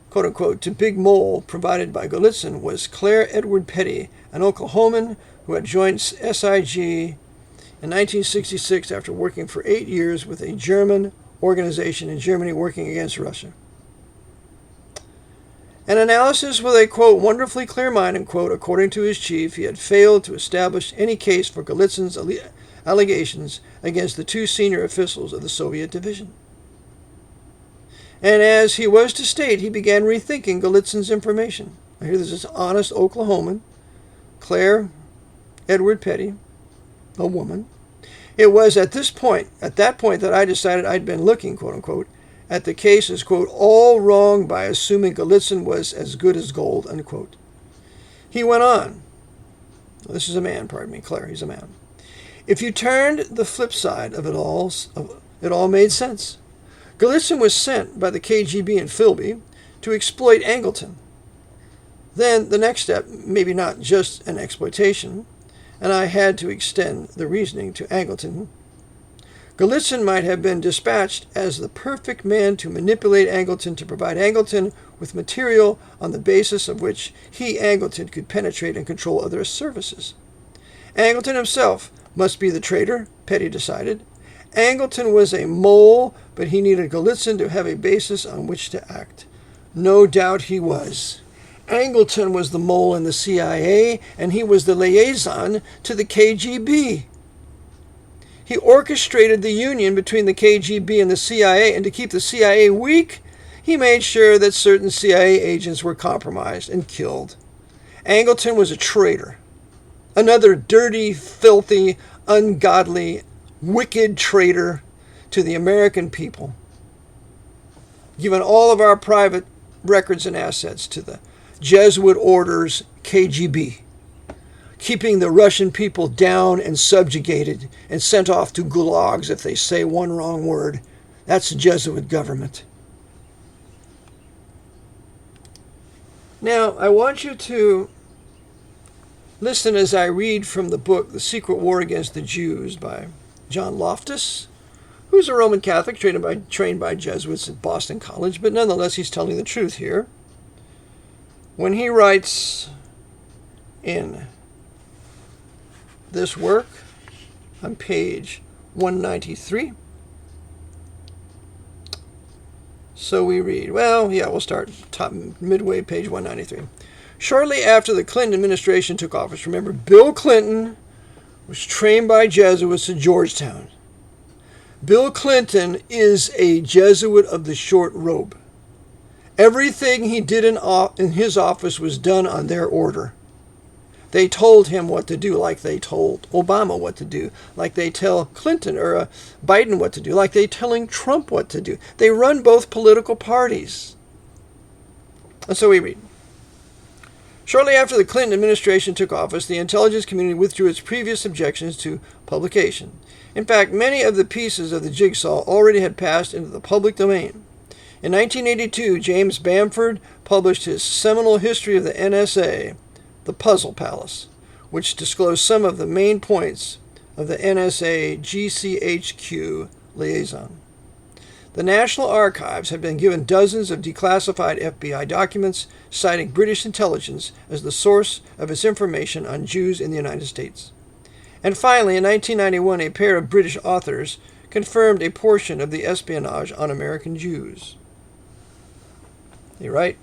quote-unquote, to Big Mole provided by Gallitzin was Claire Edward Petty, an Oklahoman who had joined SIG in 1966 after working for 8 years with a German organization in Germany working against Russia. An analysis with a, quote, wonderfully clear mind, and, quote, according to his chief, he had failed to establish any case for Gallitzin's allegations against the 2 senior officials of the Soviet division. And as he was to state, he began rethinking Gallitzin's information. Here there's this honest Oklahoman, Claire Edward Petty, a woman. It was at that point that I decided I'd been looking, quote-unquote, at the case as, quote, all wrong by assuming Gallitzin was as good as gold, unquote. He went on. This is a man, pardon me, Claire, he's a man. If you turned the flip side of it all made sense. Gallitzin was sent by the KGB in Philby to exploit Angleton. Then the next step, maybe not just an exploitation, and I had to extend the reasoning to Angleton. Gallitzin might have been dispatched as the perfect man to manipulate Angleton to provide Angleton with material on the basis of which he, Angleton, could penetrate and control other services. Angleton himself must be the traitor, Petty decided. Angleton was a mole, but he needed Gallitzin to have a basis on which to act. No doubt he was. Angleton was the mole in the CIA, and he was the liaison to the KGB. He orchestrated the union between the KGB and the CIA, and to keep the CIA weak, he made sure that certain CIA agents were compromised and killed. Angleton was a traitor. Another dirty, filthy, ungodly, wicked traitor to the American people. Given all of our private records and assets to the Jesuit orders KGB, keeping the Russian people down and subjugated and sent off to gulags if they say one wrong word. That's the Jesuit government. Now, I want you to listen as I read from the book The Secret War Against the Jews by John Loftus, who's a Roman Catholic trained by Jesuits at Boston College, but nonetheless he's telling the truth here. When he writes in this work on page 193, so we read, we'll start top midway, page 193. Shortly after the Clinton administration took office, remember, Bill Clinton was trained by Jesuits at Georgetown. Bill Clinton is a Jesuit of the short robe. Everything he did in his office was done on their order. They told him what to do, like they told Obama what to do, like they tell Clinton or Biden what to do, like they telling Trump what to do. They run both political parties. And so we read. Shortly after the Clinton administration took office, the intelligence community withdrew its previous objections to publication. In fact, many of the pieces of the jigsaw already had passed into the public domain. In 1982, James Bamford published his seminal history of the NSA, The Puzzle Palace, which disclosed some of the main points of the NSA GCHQ liaison. The National Archives have been given dozens of declassified FBI documents citing British intelligence as the source of its information on Jews in the United States. And finally, in 1991, a pair of British authors confirmed a portion of the espionage on American Jews. They write,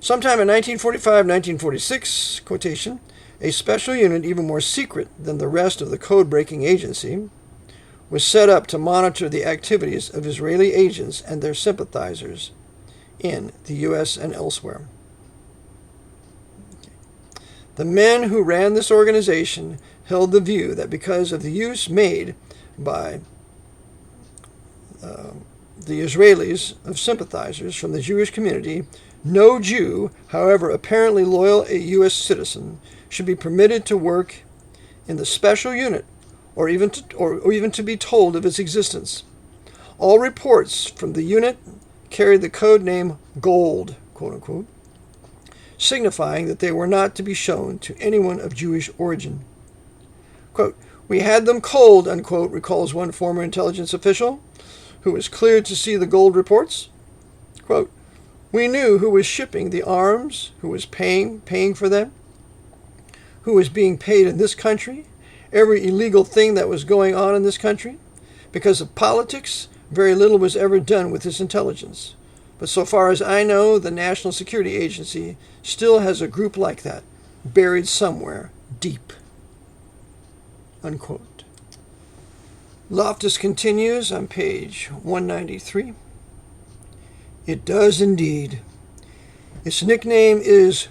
sometime in 1945-1946, quotation, a special unit even more secret than the rest of the code-breaking agency was set up to monitor the activities of Israeli agents and their sympathizers in the U.S. and elsewhere. The men who ran this organization held the view that because of the use made by the Israelis of sympathizers from the Jewish community, no Jew, however apparently loyal a U.S. citizen, should be permitted to work in the special unit or even to be told of its existence. All reports from the unit carried the code name Gold, quote unquote, signifying that they were not to be shown to anyone of Jewish origin. Quote, we had them cold, unquote, recalls one former intelligence official who was cleared to see the Gold reports. Quote, we knew who was shipping the arms, who was paying for them, who was being paid in this country, every illegal thing that was going on in this country. Because of politics, very little was ever done with this intelligence. But so far as I know, the National Security Agency still has a group like that, buried somewhere deep. Unquote. Loftus continues on page 193. It does indeed. Its nickname is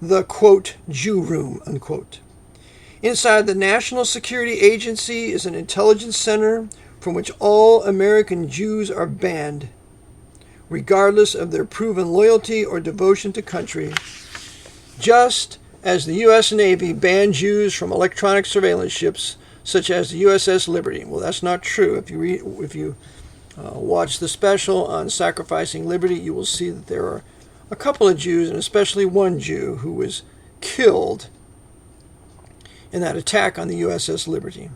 the, quote, Jew Room, unquote. Inside the National Security Agency is an intelligence center from which all American Jews are banned, regardless of their proven loyalty or devotion to country, just as the U.S. Navy banned Jews from electronic surveillance ships such as the USS Liberty. Well, that's not true. If you watch the special on sacrificing liberty, you will see that there are a couple of Jews, and especially one Jew who was killed in that attack on the USS Liberty.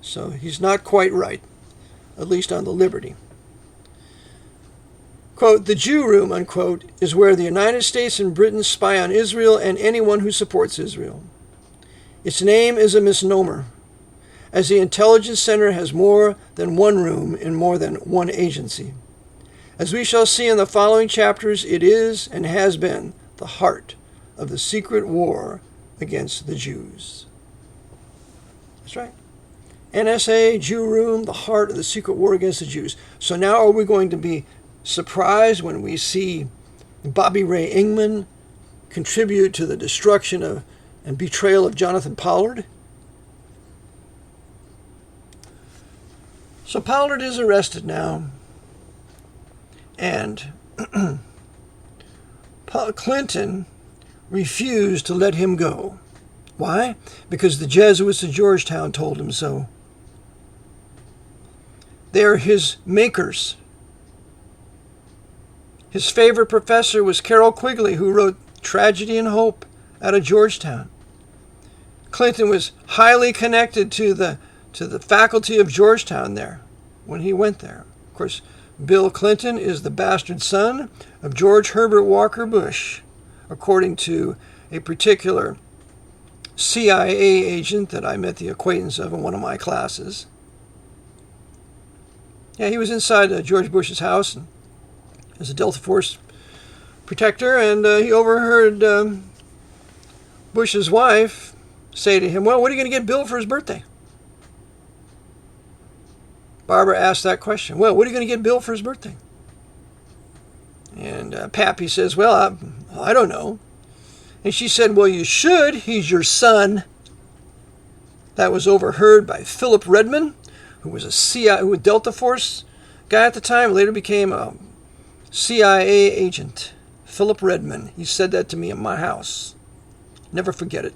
So he's not quite right, at least on the Liberty. Quote, the Jew room, unquote, is where the United States and Britain spy on Israel and anyone who supports Israel. Its name is a misnomer, as the intelligence center has more than one room in more than one agency. As we shall see in the following chapters, it is and has been the heart of the secret war against the Jews. That's right. NSA, Jew room, the heart of the secret war against the Jews. So now are we going to be surprised when we see Bobby Ray Ingman contribute to the destruction of and betrayal of Jonathan Pollard? So Pollard is arrested now, and Clinton refused to let him go. Why? Because the Jesuits at Georgetown told him so. They're his makers. His favorite professor was Carroll Quigley, who wrote Tragedy and Hope out of Georgetown. Clinton was highly connected to the faculty of Georgetown there when he went there. Of course, Bill Clinton is the bastard son of George Herbert Walker Bush, according to a particular CIA agent that I met the acquaintance of in one of my classes. Yeah, he was inside George Bush's house and as a Delta Force protector, and he overheard Bush's wife say to him, well, what are you going to get Bill for his birthday? Barbara asked that question. Well, what are you going to get Bill for his birthday? And Pappy says, well, I don't know. And she said, well, you should. He's your son. That was overheard by Philip Redman, who was a CIA, who was a Delta Force guy at the time, later became a CIA agent. Philip Redman. He said that to me in my house. Never forget it.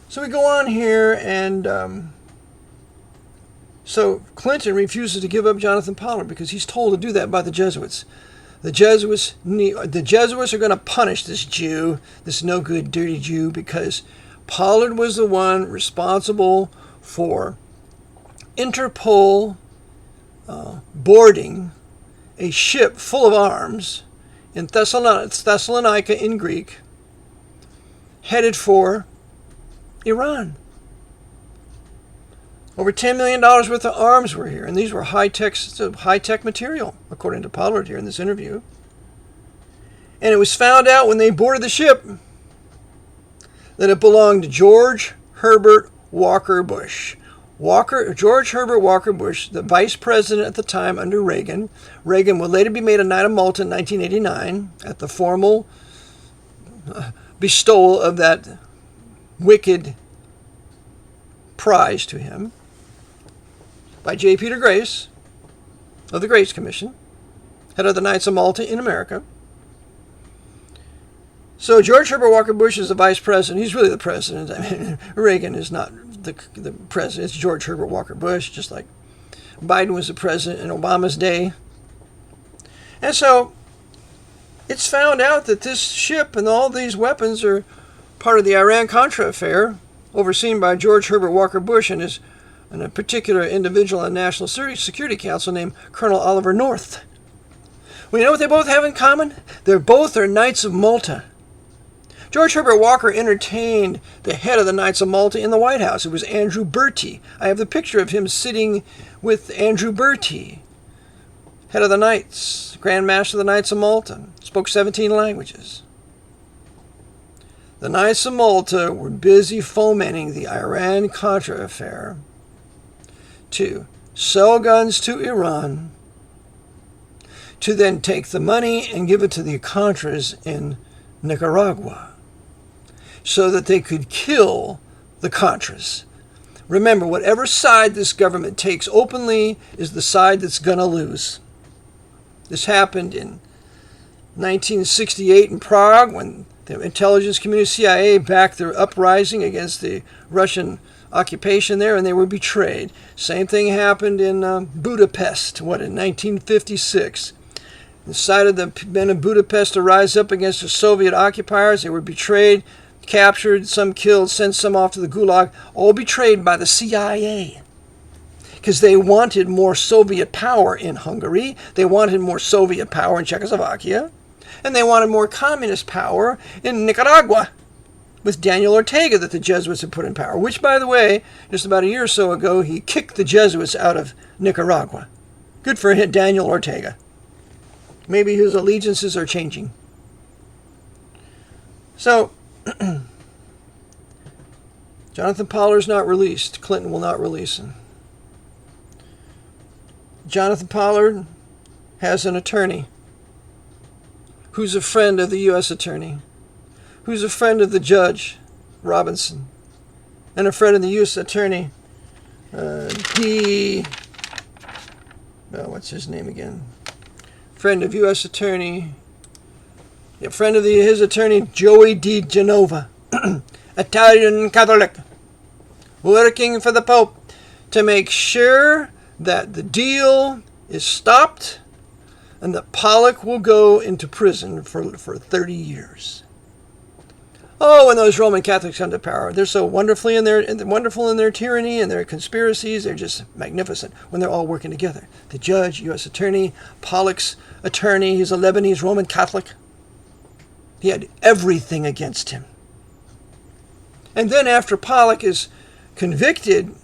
So we go on here, and so Clinton refuses to give up Jonathan Pollard because he's told to do that by the Jesuits. The Jesuits are going to punish this Jew, this no-good, dirty Jew, because Pollard was the one responsible for Interpol boarding a ship full of arms in Thessalonica in Greek, headed for Iran. Over $10 million worth of arms were here, and these were high-tech material, according to Pollard here in this interview. And it was found out when they boarded the ship that it belonged to George Herbert Walker Bush. George Herbert Walker Bush, the vice president at the time under Reagan. Reagan would later be made a Knight of Malta in 1989 at the formal bestowal of that wicked prize to him by J. Peter Grace of the Grace Commission, head of the Knights of Malta in America. So George Herbert Walker Bush is the vice president. He's really the president. I mean, Reagan is not the president. It's George Herbert Walker Bush, just like Biden was the president in Obama's day. And so it's found out that this ship and all these weapons are part of the Iran-Contra affair, overseen by George Herbert Walker Bush and a particular individual on the National Security Council named Colonel Oliver North. Well, you know what they both have in common? They're both Knights of Malta. George Herbert Walker entertained the head of the Knights of Malta in the White House. It was Andrew Bertie. I have the picture of him sitting with Andrew Bertie, head of the Knights, Grand Master of the Knights of Malta. Spoke 17 languages. The Knights of Malta were busy fomenting the Iran-Contra affair to sell guns to Iran, to then take the money and give it to the Contras in Nicaragua so that they could kill the Contras. Remember, whatever side this government takes openly is the side that's going to lose. This happened in 1968 in Prague when the intelligence community CIA backed their uprising against the Russian occupation there, and they were betrayed. Same thing happened in Budapest, in 1956. Decided the men in Budapest to rise up against the Soviet occupiers. They were betrayed, captured, some killed, sent some off to the Gulag, all betrayed by the CIA. Because they wanted more Soviet power in Hungary, they wanted more Soviet power in Czechoslovakia, and they wanted more communist power in Nicaragua with Daniel Ortega that the Jesuits had put in power, which, by the way, just about a year or so ago, he kicked the Jesuits out of Nicaragua. Good for him, Daniel Ortega. Maybe his allegiances are changing. So, Jonathan Pollard's not released. Clinton will not release him. Jonathan Pollard has an attorney who's a friend of the U.S. attorney, who's a friend of the judge, Robinson, and a friend of the U.S. attorney, what's his name again? Friend of U.S. attorney, friend of his attorney, Joey Di Genova, Italian Catholic, working for the Pope to make sure that the deal is stopped and that Pollock will go into prison for 30 years. Oh, when those Roman Catholics come to power, they're so wonderful in their tyranny and their conspiracies. They're just magnificent when they're all working together. The judge, U.S. attorney, Pollock's attorney, he's a Lebanese Roman Catholic. He had everything against him. And then after Pollock is convicted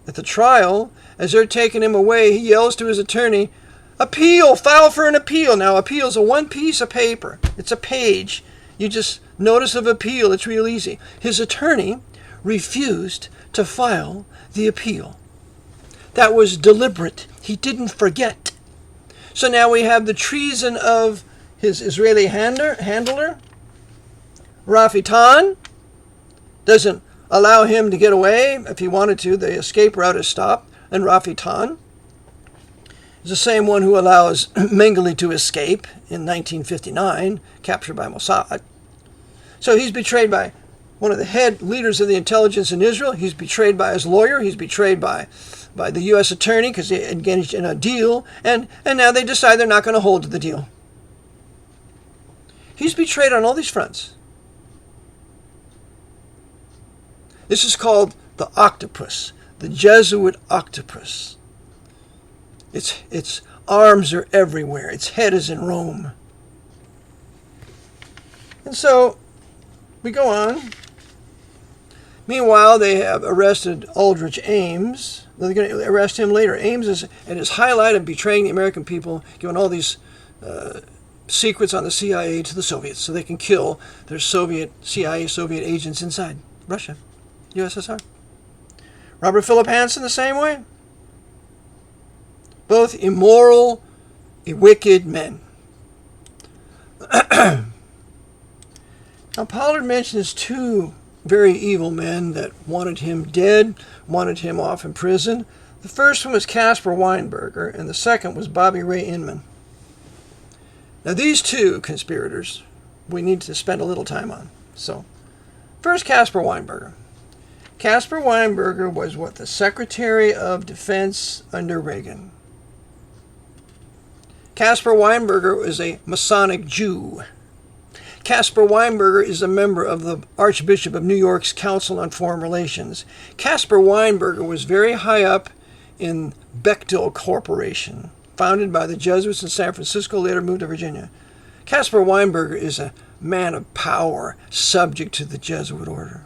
at the trial, as they're taking him away, he yells to his attorney, "Appeal! File for an appeal!" Now, appeal is a one piece of paper. It's a page. You just notice of appeal. It's real easy. His attorney refused to file the appeal. That was deliberate. He didn't forget. So now we have the treason of his Israeli handler. Rafi Tan doesn't allow him to get away. If he wanted to, the escape route is stopped. And Rafi Tan is the same one who allows Mengele to escape in 1959, captured by Mossad. So he's betrayed by one of the head leaders of the intelligence in Israel. He's betrayed by his lawyer. He's betrayed by the U.S. attorney because they engaged in a deal. And now they decide they're not going to hold to the deal. He's betrayed on all these fronts. This is called the octopus, the Jesuit octopus. Its arms are everywhere. Its head is in Rome. And so we go on. Meanwhile, they have arrested Aldrich Ames. They're going to arrest him later. Ames is at his highlight of betraying the American people, giving all these secrets on the CIA to the Soviets so they can kill their CIA Soviet agents inside Russia, USSR. Robert Philip Hansen the same way. Both immoral, wicked men. Now, Pollard mentions two very evil men that wanted him dead, wanted him off in prison. The first one was Caspar Weinberger, and the second was Bobby Ray Inman. Now, these two conspirators we need to spend a little time on. So, first, Caspar Weinberger. Caspar Weinberger was the Secretary of Defense under Reagan. Caspar Weinberger is a Masonic Jew. Caspar Weinberger is a member of the Archbishop of New York's Council on Foreign Relations. Caspar Weinberger was very high up in Bechtel Corporation, founded by the Jesuits in San Francisco, later moved to Virginia. Caspar Weinberger is a man of power, subject to the Jesuit order.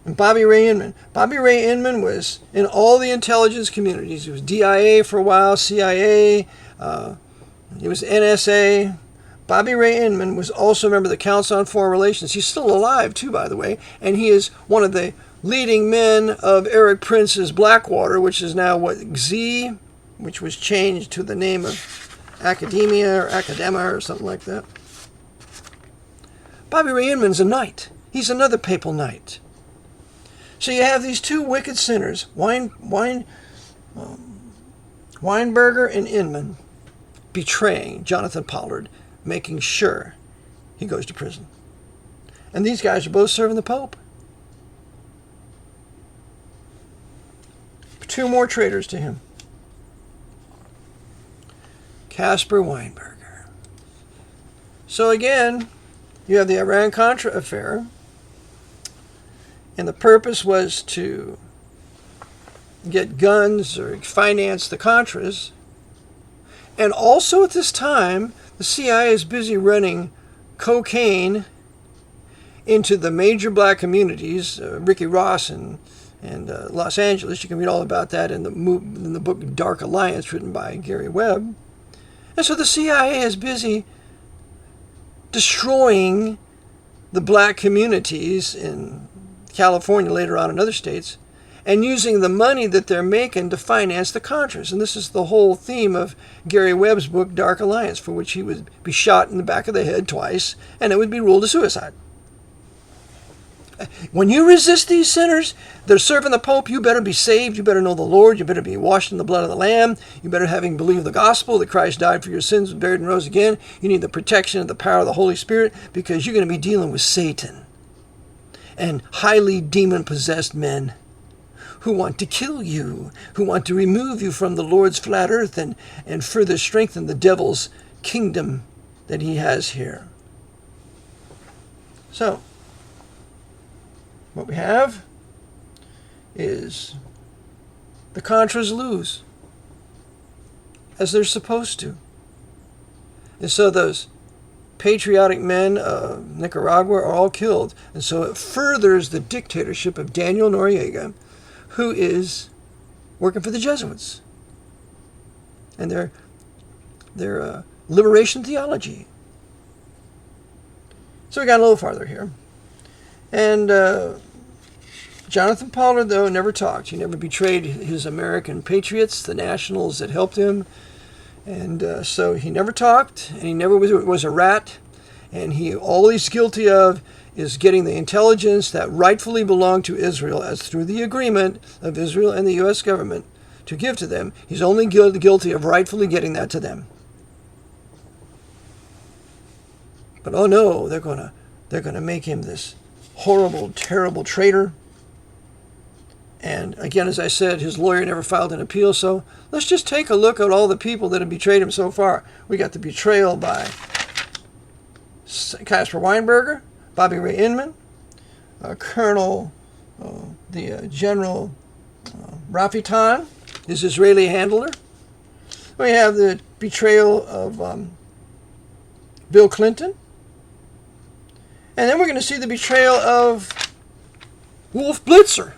And Bobby Ray Inman. Bobby Ray Inman was in all the intelligence communities. He was DIA for a while, CIA, he was NSA. Bobby Ray Inman was also a member of the Council on Foreign Relations. He's still alive, too, by the way, and he is one of the leading men of Eric Prince's Blackwater, which is now XZ, which was changed to the name of Academia or Academa or something like that. Bobby Ray Inman's a knight. He's another papal knight. So you have these two wicked sinners, Weinberger and Inman, betraying Jonathan Pollard, making sure he goes to prison. And these guys are both serving the Pope. Two more traitors to him. Caspar Weinberger. So again, you have the Iran-Contra affair, and the purpose was to get guns or finance the Contras. And also at this time, the CIA is busy running cocaine into the major black communities, Ricky Ross and Los Angeles. You can read all about that in the book Dark Alliance, written by Gary Webb. And so the CIA is busy destroying the black communities in California, later on in other states, and using the money that they're making to finance the Contras. And this is the whole theme of Gary Webb's book, Dark Alliance, for which he would be shot in the back of the head twice, and it would be ruled a suicide. When you resist these sinners, they're serving the Pope, you better be saved, you better know the Lord, you better be washed in the blood of the Lamb, you better having believed the gospel, that Christ died for your sins, was buried and rose again. You need the protection and the power of the Holy Spirit, because you're going to be dealing with Satan and highly demon-possessed men who want to kill you, who want to remove you from the Lord's flat earth and further strengthen the devil's kingdom that he has here. So, what we have is the Contras lose, as they're supposed to. And so those patriotic men of Nicaragua are all killed. And so it furthers the dictatorship of Daniel Noriega, who is working for the Jesuits and their liberation theology. So we got a little farther here. And Jonathan Pollard, though, never talked. He never betrayed his American patriots, the nationals that helped him. And so he never talked, and he never was a rat. And all he's guilty of is getting the intelligence that rightfully belonged to Israel, as through the agreement of Israel and the U.S. government to give to them. He's only guilty of rightfully getting that to them. But oh no, they're gonna make him this horrible, terrible traitor. And again, as I said, his lawyer never filed an appeal. So let's just take a look at all the people that have betrayed him so far. We got the betrayal by Caspar Weinberger, Bobby Ray Inman, Colonel, the General Rafi Tan, his Israeli handler. We have the betrayal of Bill Clinton. And then we're going to see the betrayal of Wolf Blitzer.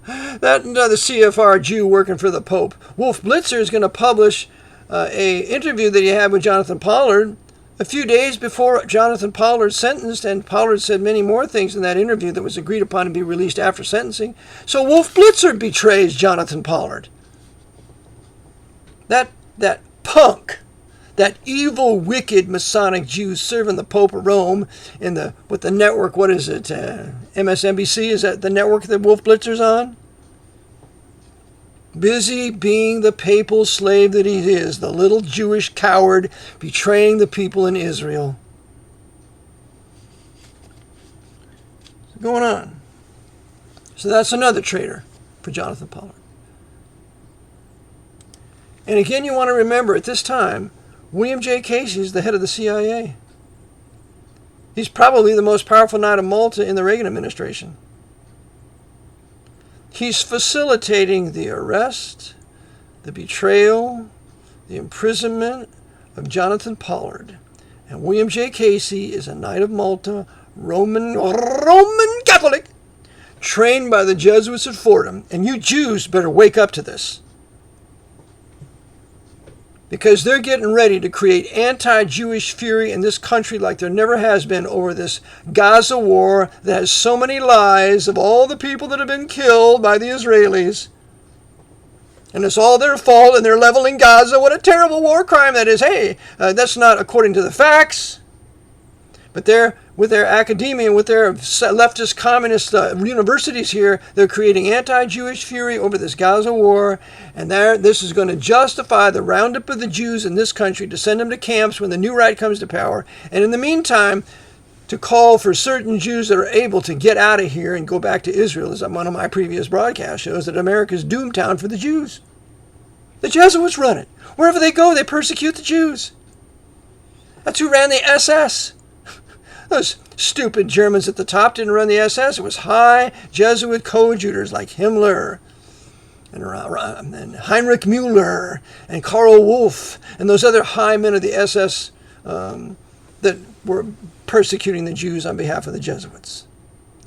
That the CFR Jew working for the Pope. Wolf Blitzer is going to publish an interview that he had with Jonathan Pollard a few days before Jonathan Pollard sentenced, and Pollard said many more things in that interview that was agreed upon to be released after sentencing. So Wolf Blitzer betrays Jonathan Pollard. That punk, that evil, wicked Masonic Jew serving the Pope of Rome with the network, what is it, MSNBC? Is that the network that Wolf Blitzer's on? Busy being the papal slave that he is, the little Jewish coward betraying the people in Israel. What's going on? So that's another traitor for Jonathan Pollard. And again, you want to remember at this time, William J. Casey is the head of the CIA. He's probably the most powerful Knight of Malta in the Reagan administration. He's facilitating the arrest, the betrayal, the imprisonment of Jonathan Pollard. And William J. Casey is a Knight of Malta, Roman Catholic, trained by the Jesuits at Fordham. And you Jews better wake up to this, because they're getting ready to create anti-Jewish fury in this country like there never has been over this Gaza war that has so many lies of all the people that have been killed by the Israelis. And it's all their fault, and they're leveling Gaza. What a terrible war crime that is. Hey, that's not according to the facts. But they're, with their academia and with their leftist communist universities here, they're creating anti-Jewish fury over this Gaza war. And this is going to justify the roundup of the Jews in this country to send them to camps when the new right comes to power. And in the meantime, to call for certain Jews that are able to get out of here and go back to Israel, as one of my previous broadcast shows, that America's doomtown for the Jews. The Jesuits run it. Wherever they go, they persecute the Jews. That's who ran the SS. Those stupid Germans at the top didn't run the SS. It was high Jesuit coadjutors like Himmler and Heinrich Müller and Karl Wolff and those other high men of the SS that were persecuting the Jews on behalf of the Jesuits.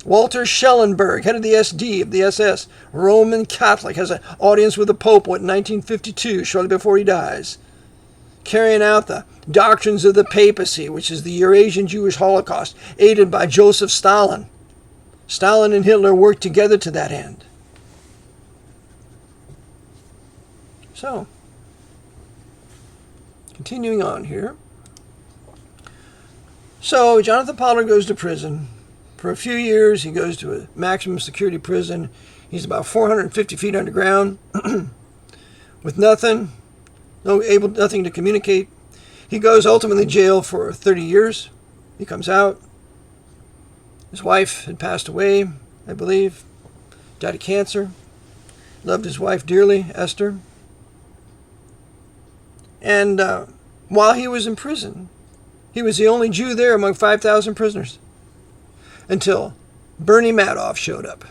Walter Schellenberg, head of the SD of the SS, Roman Catholic, has an audience with the Pope in 1952, shortly before he dies, carrying out the doctrines of the papacy, which is the Eurasian Jewish Holocaust, aided by Joseph Stalin. Stalin and Hitler worked together to that end. So, continuing on here. So, Jonathan Pollard goes to prison. For a few years, he goes to a maximum security prison. He's about 450 feet underground with nothing to communicate. He goes ultimately to jail for 30 years. He comes out. His wife had passed away, I believe. Died of cancer. Loved his wife dearly, Esther. And while he was in prison, he was the only Jew there among 5,000 prisoners. Until Bernie Madoff showed up.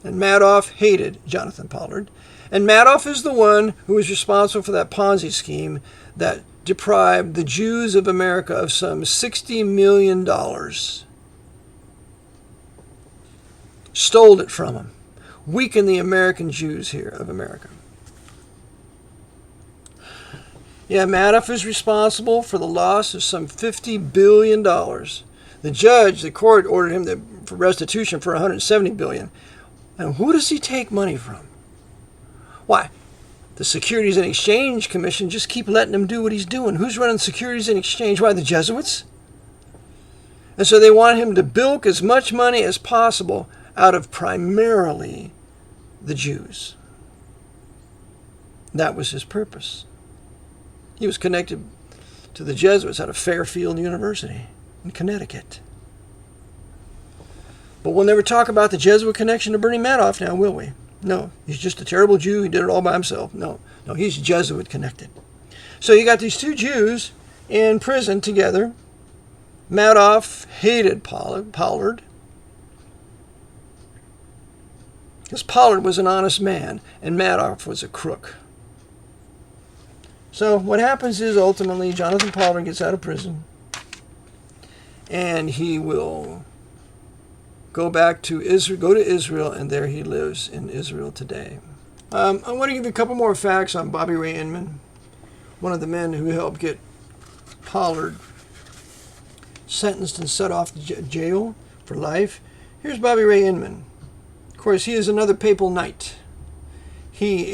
And Madoff hated Jonathan Pollard. And Madoff is the one who was responsible for that Ponzi scheme that deprived the Jews of America of some $60 million. Stole it from them. Weakened the American Jews here of America. Yeah, Madoff is responsible for the loss of some $50 billion. The court ordered him for restitution for $170 billion. And who does he take money from? Why, the Securities and Exchange Commission just keep letting him do what he's doing. Who's running Securities and Exchange? Why, the Jesuits? And so they want him to bilk as much money as possible out of primarily the Jews. That was his purpose. He was connected to the Jesuits out of Fairfield University in Connecticut. But we'll never talk about the Jesuit connection to Bernie Madoff now, will we? No, he's just a terrible Jew. He did it all by himself. No, he's Jesuit connected. So you got these two Jews in prison together. Madoff hated Pollard. Because Pollard was an honest man and Madoff was a crook. So what happens is ultimately Jonathan Pollard gets out of prison and he will go to Israel, and there he lives in Israel today. I want to give you a couple more facts on Bobby Ray Inman, one of the men who helped get Pollard sentenced and set off to jail for life. Here's Bobby Ray Inman. Of course, he is another papal knight. He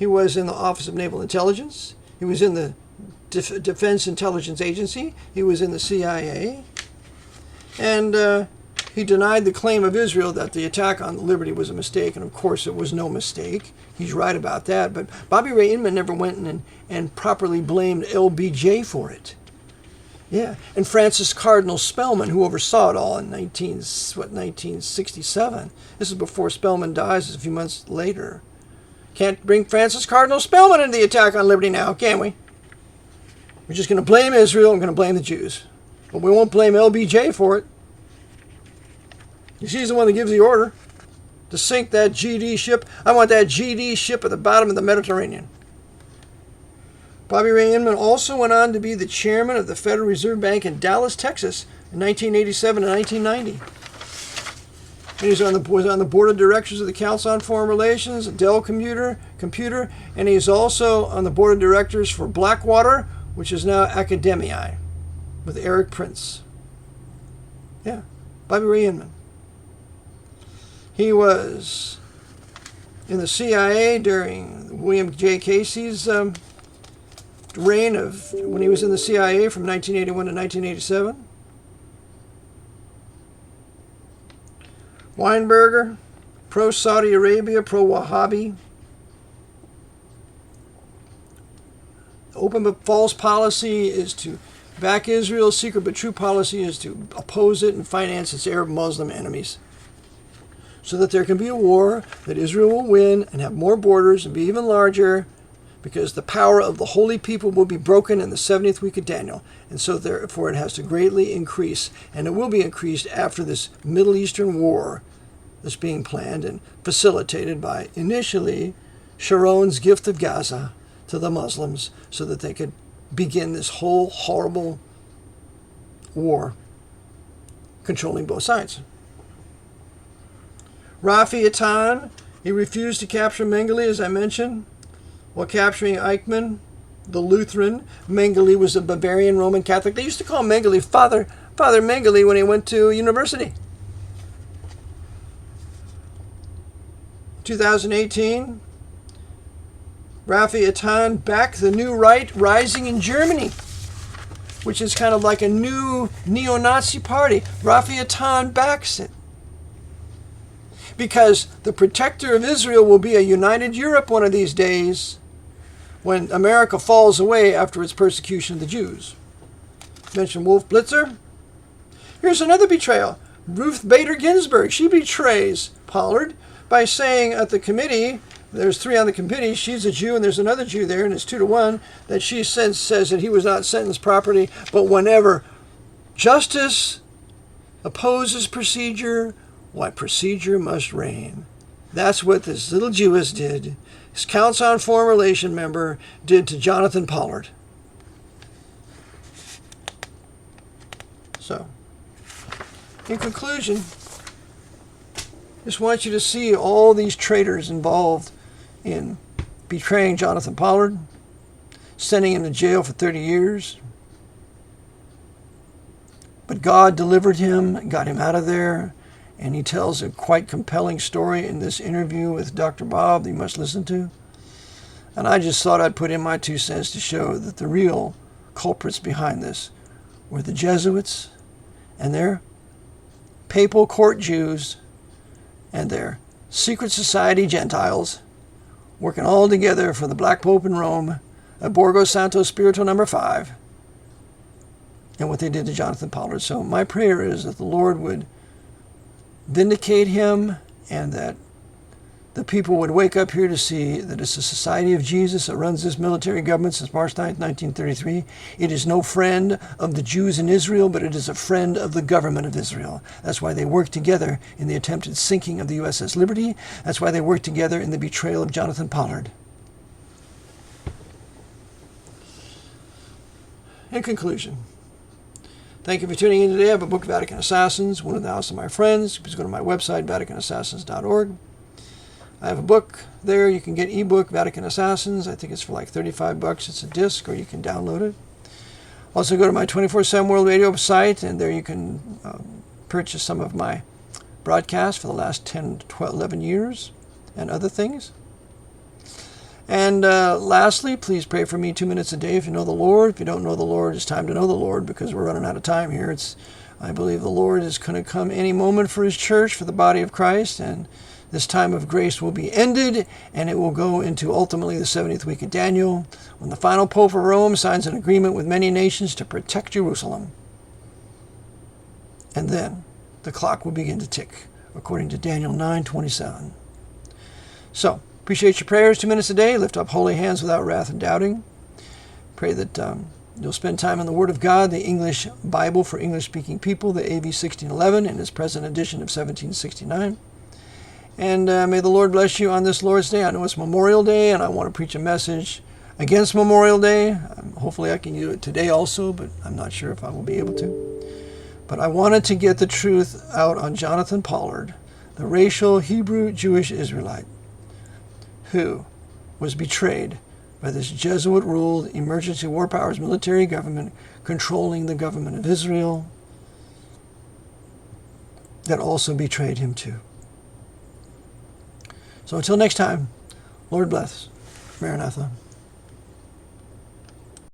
was in the Office of Naval Intelligence. He was in the Defense Intelligence Agency. He was in the CIA. And he denied the claim of Israel that the attack on Liberty was a mistake, and of course it was no mistake. He's right about that. But Bobby Ray Inman never went and properly blamed LBJ for it. Yeah, and Francis Cardinal Spellman, who oversaw it all in 1967. This is before Spellman dies, a few months later. Can't bring Francis Cardinal Spellman into the attack on Liberty now, can we? We're just going to blame Israel and going to blame the Jews. But we won't blame LBJ for it. He's the one that gives the order to sink that GD ship. I want that GD ship at the bottom of the Mediterranean. Bobby Ray Inman also went on to be the chairman of the Federal Reserve Bank in Dallas, Texas in 1987 and 1990. And he was on the board of directors of the Council on Foreign Relations, Dell Computer, and he's also on the board of directors for Blackwater, which is now Academia, with Eric Prince. Yeah, Bobby Ray Inman. He was in the CIA during William J. Casey's reign of when he was in the CIA from 1981 to 1987. Weinberger, pro-Saudi Arabia, pro-Wahhabi. Open but false policy is to back Israel. Secret but true policy is to oppose it and finance its Arab Muslim enemies. so that there can be a war, that Israel will win and have more borders and be even larger, because the power of the holy people will be broken in the 70th week of Daniel. And so therefore it has to greatly increase, and it will be increased after this Middle Eastern war that's being planned and facilitated by initially Sharon's gift of Gaza to the Muslims so that they could begin this whole horrible war controlling both sides. Rafi Atan, he refused to capture Mengele, as I mentioned, while capturing Eichmann, the Lutheran. Mengele was a Bavarian Roman Catholic. They used to call Mengele Father Mengele when he went to university. 2018, Rafi Atan backed the New Right rising in Germany, which is kind of like a new neo-Nazi party. Rafi Atan backs it, because the protector of Israel will be a united Europe one of these days when America falls away after its persecution of the Jews. Mentioned Wolf Blitzer. Here's another betrayal. Ruth Bader Ginsburg. She betrays Pollard by saying at the committee, there's 3 on the committee, she's a Jew and there's another Jew there, and it's 2-1, that she says that he was not sentenced properly, but whenever justice opposes procedure, why procedure must reign. That's what this little Jewess did. His Counts on Foreign Relation member did to Jonathan Pollard. So, in conclusion, just want you to see all these traitors involved in betraying Jonathan Pollard, sending him to jail for 30 years. But God delivered him, got him out of there, and he tells a quite compelling story in this interview with Dr. Bob that you must listen to. And I just thought I'd put in my 2 cents to show that the real culprits behind this were the Jesuits and their papal court Jews and their secret society Gentiles working all together for the Black Pope in Rome at Borgo Santo Spirito number 5, and what they did to Jonathan Pollard. So my prayer is that the Lord would vindicate him, and that the people would wake up here to see that it's the Society of Jesus that runs this military government since March 9th, 1933. It is no friend of the Jews in Israel, but it is a friend of the government of Israel. That's why they worked together in the attempted sinking of the USS Liberty. That's why they worked together in the betrayal of Jonathan Pollard. In conclusion, thank you for tuning in today. I have a book, Vatican Assassins, One in the House of My Friends. Please go to my website, vaticanassassins.org. I have a book there. You can get ebook, Vatican Assassins. I think it's for like $35. It's a disc, or you can download it. Also go to my 24/7 World Radio site, and there you can purchase some of my broadcasts for the last 10, 12, 11 years and other things. And lastly, please pray for me 2 minutes a day if you know the Lord. If you don't know the Lord, it's time to know the Lord, because we're running out of time here. I believe the Lord is going to come any moment for his church, for the body of Christ, and this time of grace will be ended, and it will go into ultimately the 70th week of Daniel, when the final Pope of Rome signs an agreement with many nations to protect Jerusalem. And then the clock will begin to tick, according to Daniel 9:27. So, appreciate your prayers 2 minutes a day. Lift up holy hands without wrath and doubting. Pray that you'll spend time in the Word of God, the English Bible for English-speaking people, the AV 1611 in its present edition of 1769. And may the Lord bless you on this Lord's Day. I know it's Memorial Day, and I want to preach a message against Memorial Day. Hopefully I can do it today also, but I'm not sure if I will be able to. But I wanted to get the truth out on Jonathan Pollard, the racial Hebrew Jewish Israelite, who was betrayed by this Jesuit-ruled emergency war powers military government controlling the government of Israel that also betrayed him too. So until next time, Lord bless. Maranatha.